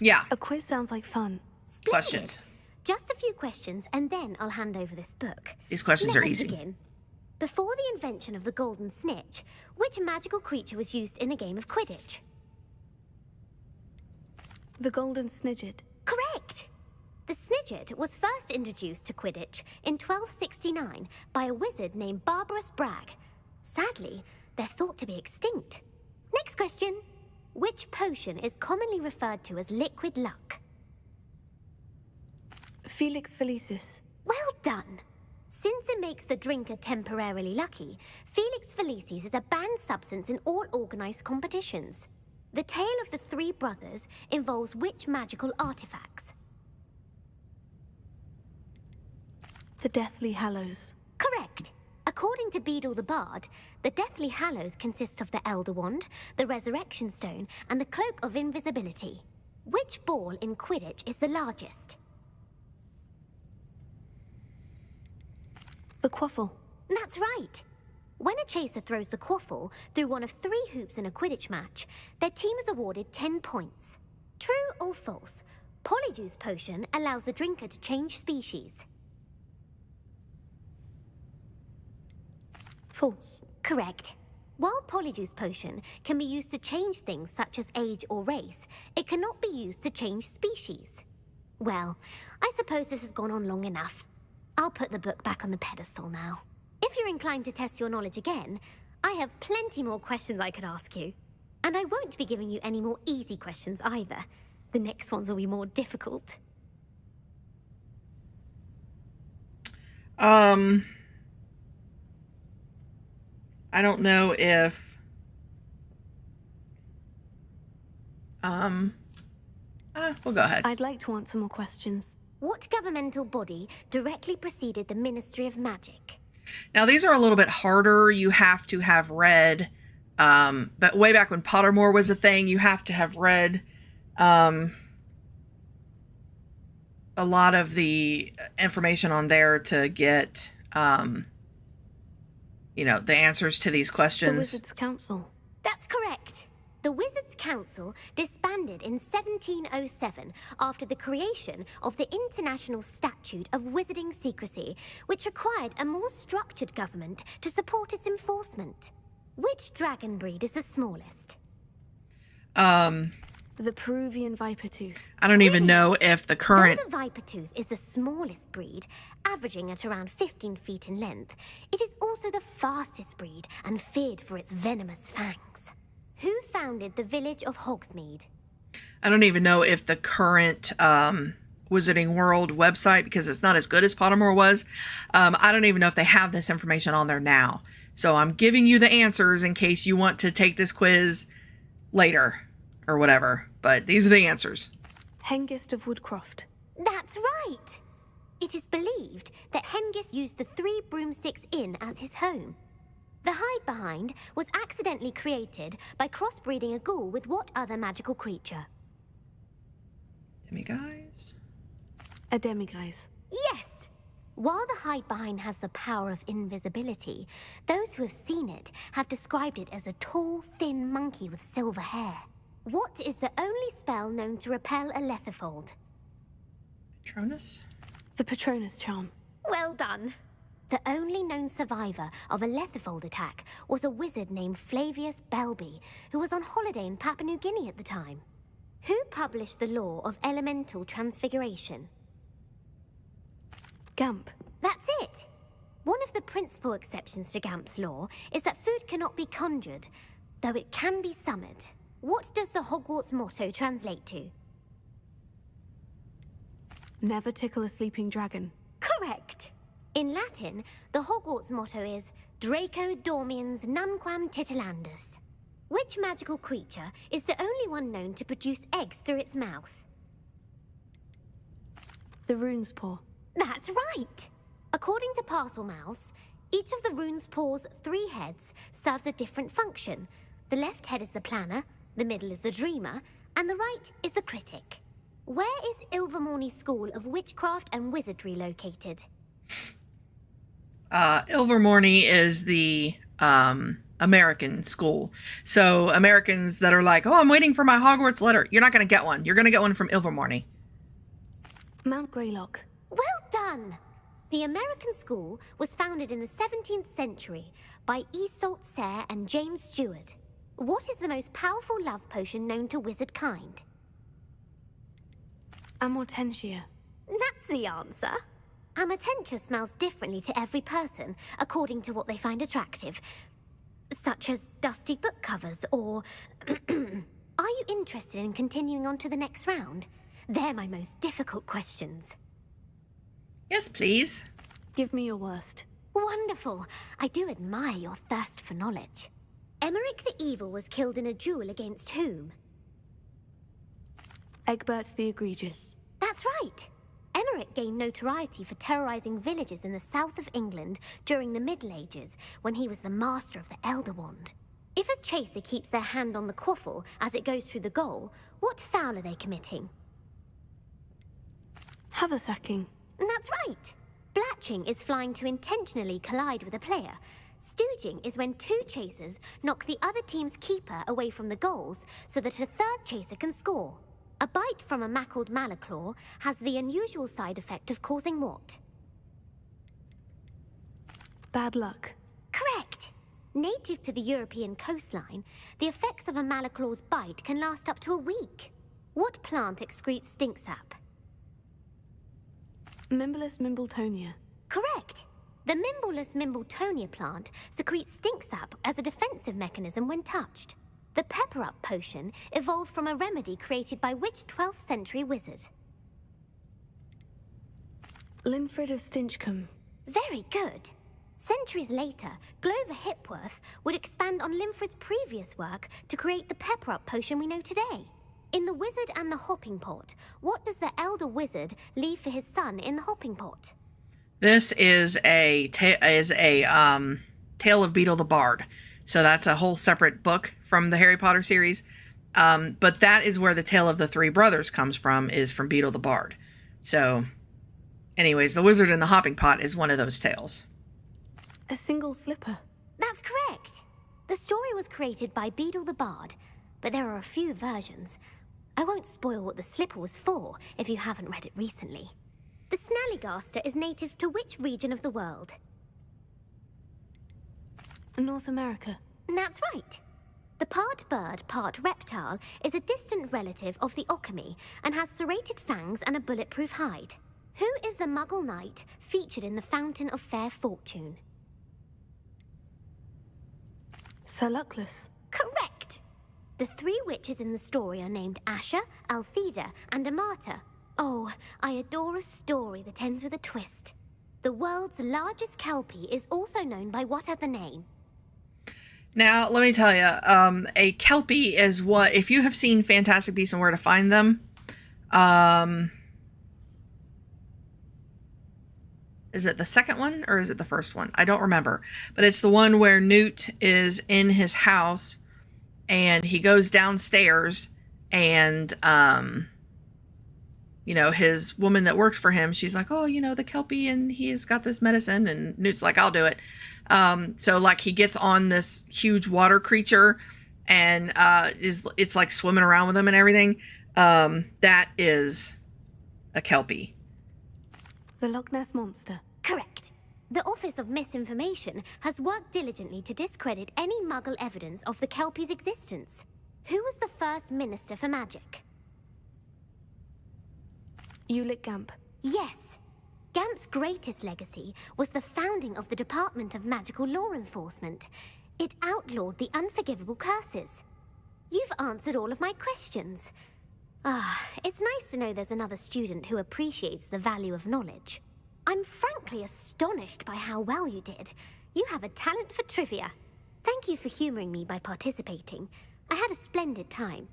Yeah.
A quiz sounds like fun.
Splendid.
Questions.
Just a few questions, and then I'll hand over this book.
These questions are
Let us
easy.
begin. Before the invention of the golden snitch, which magical creature was used in a game of Quidditch?
The golden snidget.
Correct! The snidget was first introduced to Quidditch in 1269 by a wizard named Barbarous Bragg. Sadly, they're thought to be extinct. Next question. Which potion is commonly referred to as liquid luck?
Felix Felicis.
Well done. Since it makes the drinker temporarily lucky, Felix Felicis is a banned substance in all organized competitions. The tale of the three brothers involves which magical artifacts?
The Deathly Hallows.
Correct. According to Beadle the Bard, the Deathly Hallows consists of the Elder Wand, the Resurrection Stone, and the Cloak of Invisibility. Which ball in Quidditch is the largest?
The Quaffle.
That's right. When a chaser throws the quaffle through one of 3 hoops in a Quidditch match, their team is awarded 10 points. True or false? Polyjuice Potion allows the drinker to change species.
False.
Correct. While Polyjuice Potion can be used to change things such as age or race, it cannot be used to change species. Well, I suppose this has gone on long enough. I'll put the book back on the pedestal now. If you're inclined to test your knowledge again, I have plenty more questions I could ask you. And I won't be giving you any more easy questions either. The next ones will be more difficult.
I don't know if... we'll go ahead.
I'd like to answer more questions.
What governmental body directly preceded the Ministry of Magic?
Now, these are a little bit harder. You have to have read, but way back when Pottermore was a thing, you have to have read a lot of the information on there to get, you know, the answers to these questions.
The Wizards' Council.
That's correct. The Wizards' Council disbanded in 1707 after the creation of the International Statute of Wizarding Secrecy, which required a more structured government to support its enforcement. Which dragon breed is the smallest?
The Peruvian Vipertooth.
I don't even know if the current...
Though the Vipertooth is the smallest breed, averaging at around 15 feet in length, it is also the fastest breed and feared for its venomous fangs. Who founded the village of Hogsmeade?
I don't even know if the current Wizarding World website, because it's not as good as Pottermore was, I don't even know if they have this information on there now. So I'm giving you the answers in case you want to take this quiz later or whatever. But these are the answers.
Hengist of Woodcroft.
That's right! It is believed that Hengist used the 3 Broomsticks Inn as his home. The Hide-Behind was accidentally created by crossbreeding a ghoul with what other magical creature?
Demiguise?
A demiguise.
Yes! While the Hide-Behind has the power of invisibility, those who have seen it have described it as a tall, thin monkey with silver hair. What is the only spell known to repel a Lethifold?
Patronus?
The Patronus charm.
Well done. The only known survivor of a Lethifold attack was a wizard named Flavius Belby, who was on holiday in Papua New Guinea at the time. Who published the law of elemental transfiguration?
Gamp.
That's it! One of the principal exceptions to Gamp's law is that food cannot be conjured, though it can be summoned. What does the Hogwarts motto translate to?
Never tickle a sleeping dragon.
Correct! In Latin, the Hogwarts motto is Draco Dormiens Nunquam Titilandus. Which magical creature is the only one known to produce eggs through its mouth?
The Rune's Paw.
That's right! According to Parselmouths, each of the Rune's Paw's 3 heads serves a different function. The left head is the planner, the middle is the dreamer, and the right is the critic. Where is Ilvermorny School of Witchcraft and Wizardry located?
Ilvermorny is the American school. So Americans that are like, oh, I'm waiting for my Hogwarts letter. You're not going to get one. You're going to get one from Ilvermorny.
Mount Greylock.
Well done! The American school was founded in the 17th century by Iseult Sayre and James Stewart. What is the most powerful love potion known to wizard kind?
Amortentia.
That's the answer. Amortentia smells differently to every person, according to what they find attractive. Such as dusty book covers, or... Are you interested in continuing on to the next round? They're my most difficult questions.
Yes, please.
Give me your worst.
Wonderful. I do admire your thirst for knowledge. Emmerich the Evil was killed in a duel against whom?
Egbert the Egregious.
That's right. Emmerich gained notoriety for terrorizing villages in the south of England during the Middle Ages, when he was the master of the Elder Wand. If a chaser keeps their hand on the quaffle as it goes through the goal, what foul are they committing?
Haversacking.
That's right. Blatching is flying to intentionally collide with a player. Stooging is when two chasers knock the other team's keeper away from the goals so that a third chaser can score. A bite from a mackled malaclaw has the unusual side effect of causing what?
Bad luck.
Correct. Native to the European coastline, the effects of a malaclaw's bite can last up to a week. What plant excretes stink sap?
Mimblus mimbletonia.
Correct. The Mimblus mimbletonia plant secretes stink sap as a defensive mechanism when touched. The pepper-up potion evolved from a remedy created by which 12th century wizard?
Linfred of Stinchcombe.
Very good. Centuries later, Glover Hipworth would expand on Linfred's previous work to create the pepper-up potion we know today. In The Wizard and the Hopping Pot, what does the elder wizard leave for his son in the hopping pot?
This is a Tale of Beetle the Bard. So that's a whole separate book from the Harry Potter series. But that is where the Tale of the Three Brothers comes from, is from Beetle the Bard. So, anyways, The Wizard and the Hopping Pot is one of those tales.
A single slipper.
That's correct. The story was created by Beetle the Bard, but there are a few versions. I won't spoil what the slipper was for if you haven't read it recently. The Snallygaster is native to which region of the world?
North America.
That's right. The part bird, part reptile is a distant relative of the Occamy and has serrated fangs and a bulletproof hide. Who is the Muggle knight featured in the Fountain of Fair Fortune?
Sir Luckless.
Correct! The three witches in the story are named Asher, Altheda, and Amata. Oh, I adore a story that ends with a twist. The world's largest kelpie is also known by what other name?
Now, let me tell you, a kelpie is what, if you have seen Fantastic Beasts and Where to Find Them, is it the second one or is it the first one? I don't remember, but it's the one where Newt is in his house and he goes downstairs and, you know, his woman that works for him, she's like, oh, you know, the kelpie and he's got this medicine, and Newt's like, I'll do it. So like he gets on this huge water creature and it's like swimming around with him and everything. That is a kelpie.
The Loch Ness Monster.
Correct. The Office of Misinformation has worked diligently to discredit any Muggle evidence of the kelpie's existence. Who was the first Minister for Magic?
Ulick Gamp.
Yes. Gamp's greatest legacy was the founding of the Department of Magical Law Enforcement. It outlawed the unforgivable curses. You've answered all of my questions. It's nice to know there's another student who appreciates the value of knowledge. I'm frankly astonished by how well you did. You have a talent for trivia. Thank you for humoring me by participating. I had a splendid time.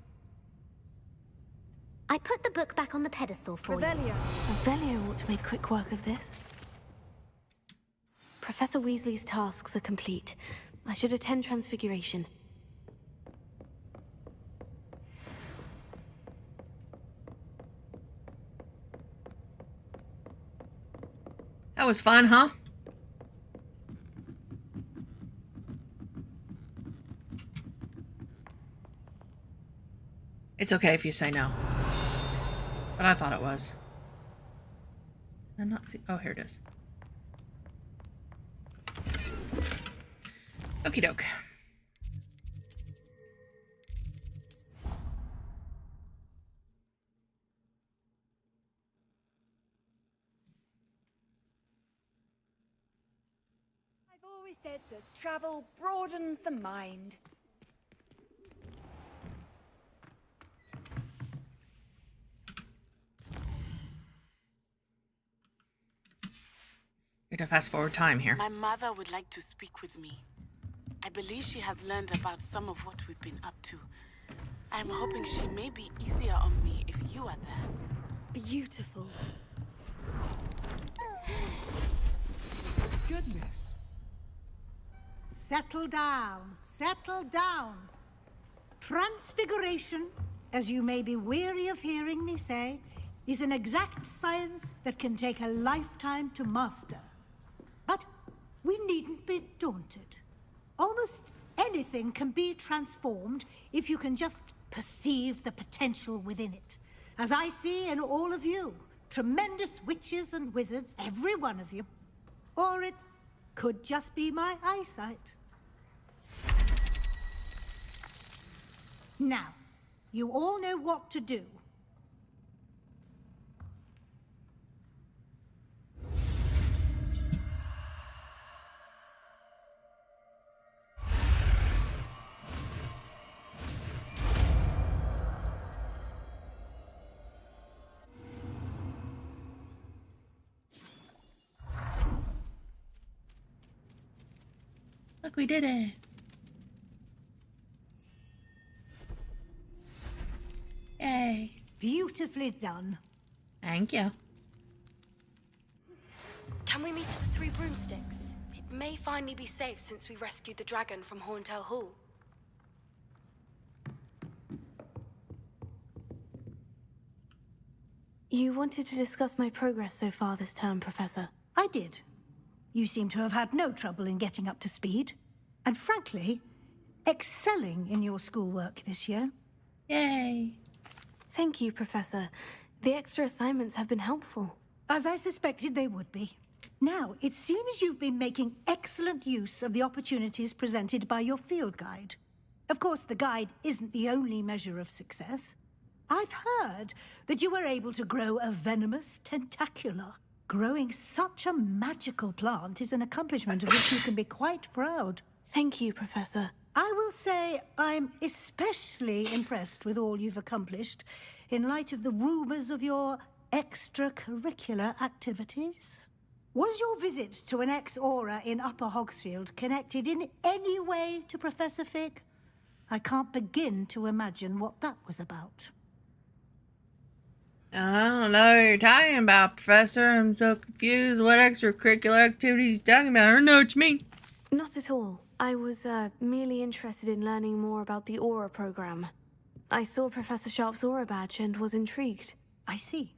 I put the book back on the pedestal for you.
Revelio ought to make quick work of this. Professor Weasley's tasks are complete. I should attend Transfiguration.
That was fun, huh? It's okay if you say no. But I thought it was. I'm not see. Oh, here it is. Okie doke.
I've always said that travel broadens the mind.
Need to fast forward time here.
My mother would like to speak with me. I believe she has learned about some of what we've been up to. I'm hoping she may be easier on me if you are there.
Beautiful.
Goodness. Settle down. Settle down. Transfiguration, as you may be weary of hearing me say, is an exact science that can take a lifetime to master. But we needn't be daunted. Almost anything can be transformed if you can just perceive the potential within it. As I see in all of you, tremendous witches and wizards, every one of you. Or it could just be my eyesight. Now, you all know what to do.
Look, we did it. Yay.
Beautifully done.
Thank you.
Can we meet at the Three Broomsticks? It may finally be safe since we rescued the dragon from Horntail Hall.
You wanted to discuss my progress so far this term, Professor.
I did. You seem to have had no trouble in getting up to speed. And frankly, excelling in your schoolwork this year.
Yay.
Thank you, Professor. The extra assignments have been helpful.
As I suspected they would be. Now, it seems you've been making excellent use of the opportunities presented by your field guide. Of course, the guide isn't the only measure of success. I've heard that you were able to grow a venomous tentacula. Growing such a magical plant is an accomplishment of which you can be quite proud.
Thank you, Professor.
I will say I'm especially impressed with all you've accomplished in light of the rumors of your extracurricular activities. Was your visit to an ex-aura in Upper Hogsfield connected in any way to Professor Fig? I can't begin to imagine what that was about.
I don't know what you're talking about, Professor. I'm so confused. What extracurricular activities you're talking about? I don't know what you mean.
Not at all. I was merely interested in learning more about the Aura program. I saw Professor Sharp's Aura badge and was intrigued.
I see.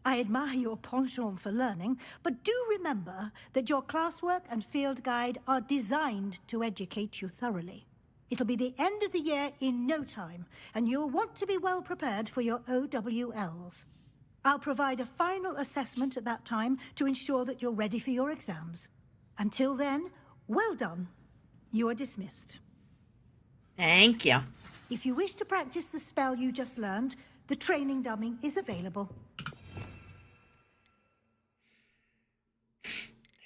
I admire your penchant for learning, but do remember that your classwork and field guide are designed to educate you thoroughly. It'll be the end of the year in no time, and you'll want to be well prepared for your OWLs. I'll provide a final assessment at that time to ensure that you're ready for your exams. Until then, well done. You are dismissed.
Thank you.
If you wish to practice the spell you just learned, the training dummy is available.
There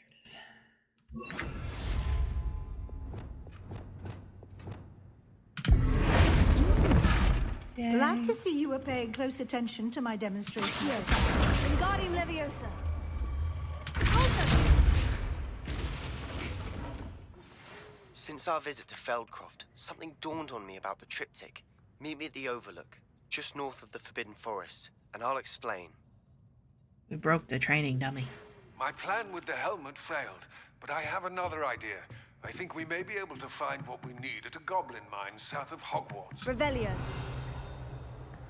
it is. Yay.
Glad to see you were paying close attention to my demonstration.
Wingardium Leviosa.
Since our visit to Feldcroft, something dawned on me about the triptych. Meet me at the Overlook, just north of the Forbidden Forest, and I'll explain.
We broke the training dummy.
My plan with the helmet failed, but I have another idea. I think we may be able to find what we need at a goblin mine south of Hogwarts.
Revelio.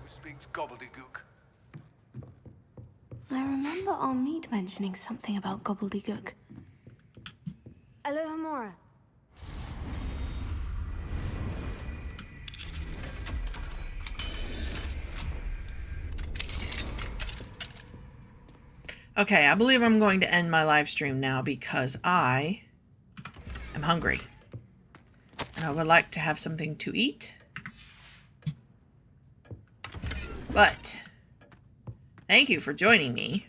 Who speaks gobbledygook?
I remember Armide mentioning something about gobbledygook.
Alohomora.
Okay, I believe I'm going to end my live stream now because I am hungry. And I would like to have something to eat. But thank you for joining me.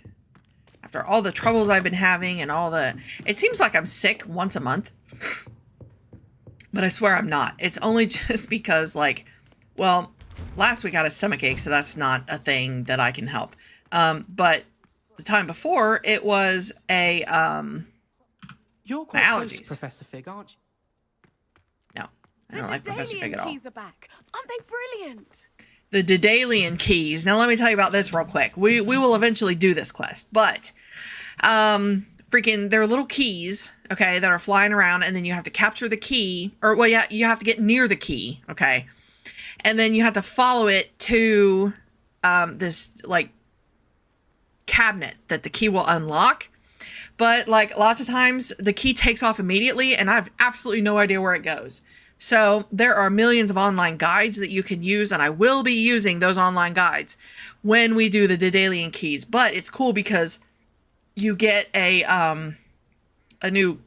After all the troubles I've been having and all the... It seems like I'm sick once a month. But I swear I'm not. It's only just because, like, well, last week I had a stomachache, so that's not a thing that I can help. But the time before, it was a
You're
My
quite close to
allergies.
Professor Fig, aren't you?
No, I don't like Professor Fig at all.
keys are back. Aren't they brilliant?
The Daedalian keys. Now let me tell you about this real quick. We will eventually do this quest, but freaking they're little keys, okay, that are flying around, and then you have to capture the key, or well, yeah, you have to get near the key, okay, and then you have to follow it to this like cabinet that the key will unlock. But like lots of times the key takes off immediately and I have absolutely no idea where it goes. So there are millions of online guides that you can use, and I will be using those online guides when we do the Daedalian keys. But it's cool because you get a new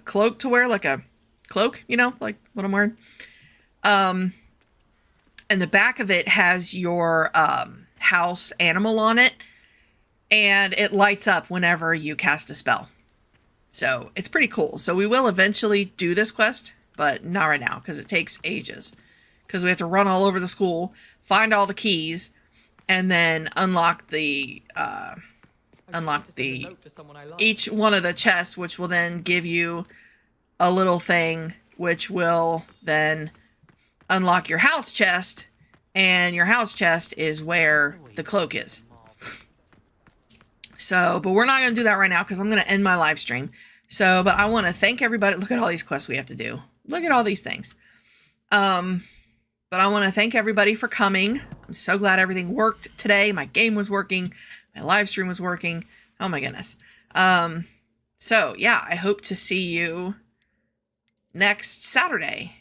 cloak to wear, like a cloak, you know, like what I'm wearing. And the back of it has your house animal on it, and it lights up whenever you cast a spell. So it's pretty cool. So we will eventually do this quest, but not right now because it takes ages. Because we have to run all over the school, find all the keys, and then unlock the each one of the chests, which will then give you a little thing, which will then unlock your house chest, and your house chest is where the cloak is. So, but we're not going to do that right now because I'm going to end my live stream. So, but I want to thank everybody. Look at all these quests we have to do. Look at all these things. But I want to thank everybody for coming. I'm so glad everything worked today. My game was working. My live stream was working. Oh my goodness. So yeah, I hope to see you next Saturday.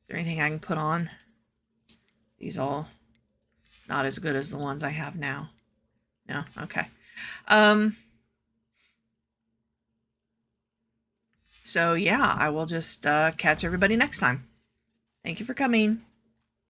Is there anything I can put on? These all not as good as the ones I have now. No? Okay. So yeah, I will just catch everybody next time. Thank you for coming.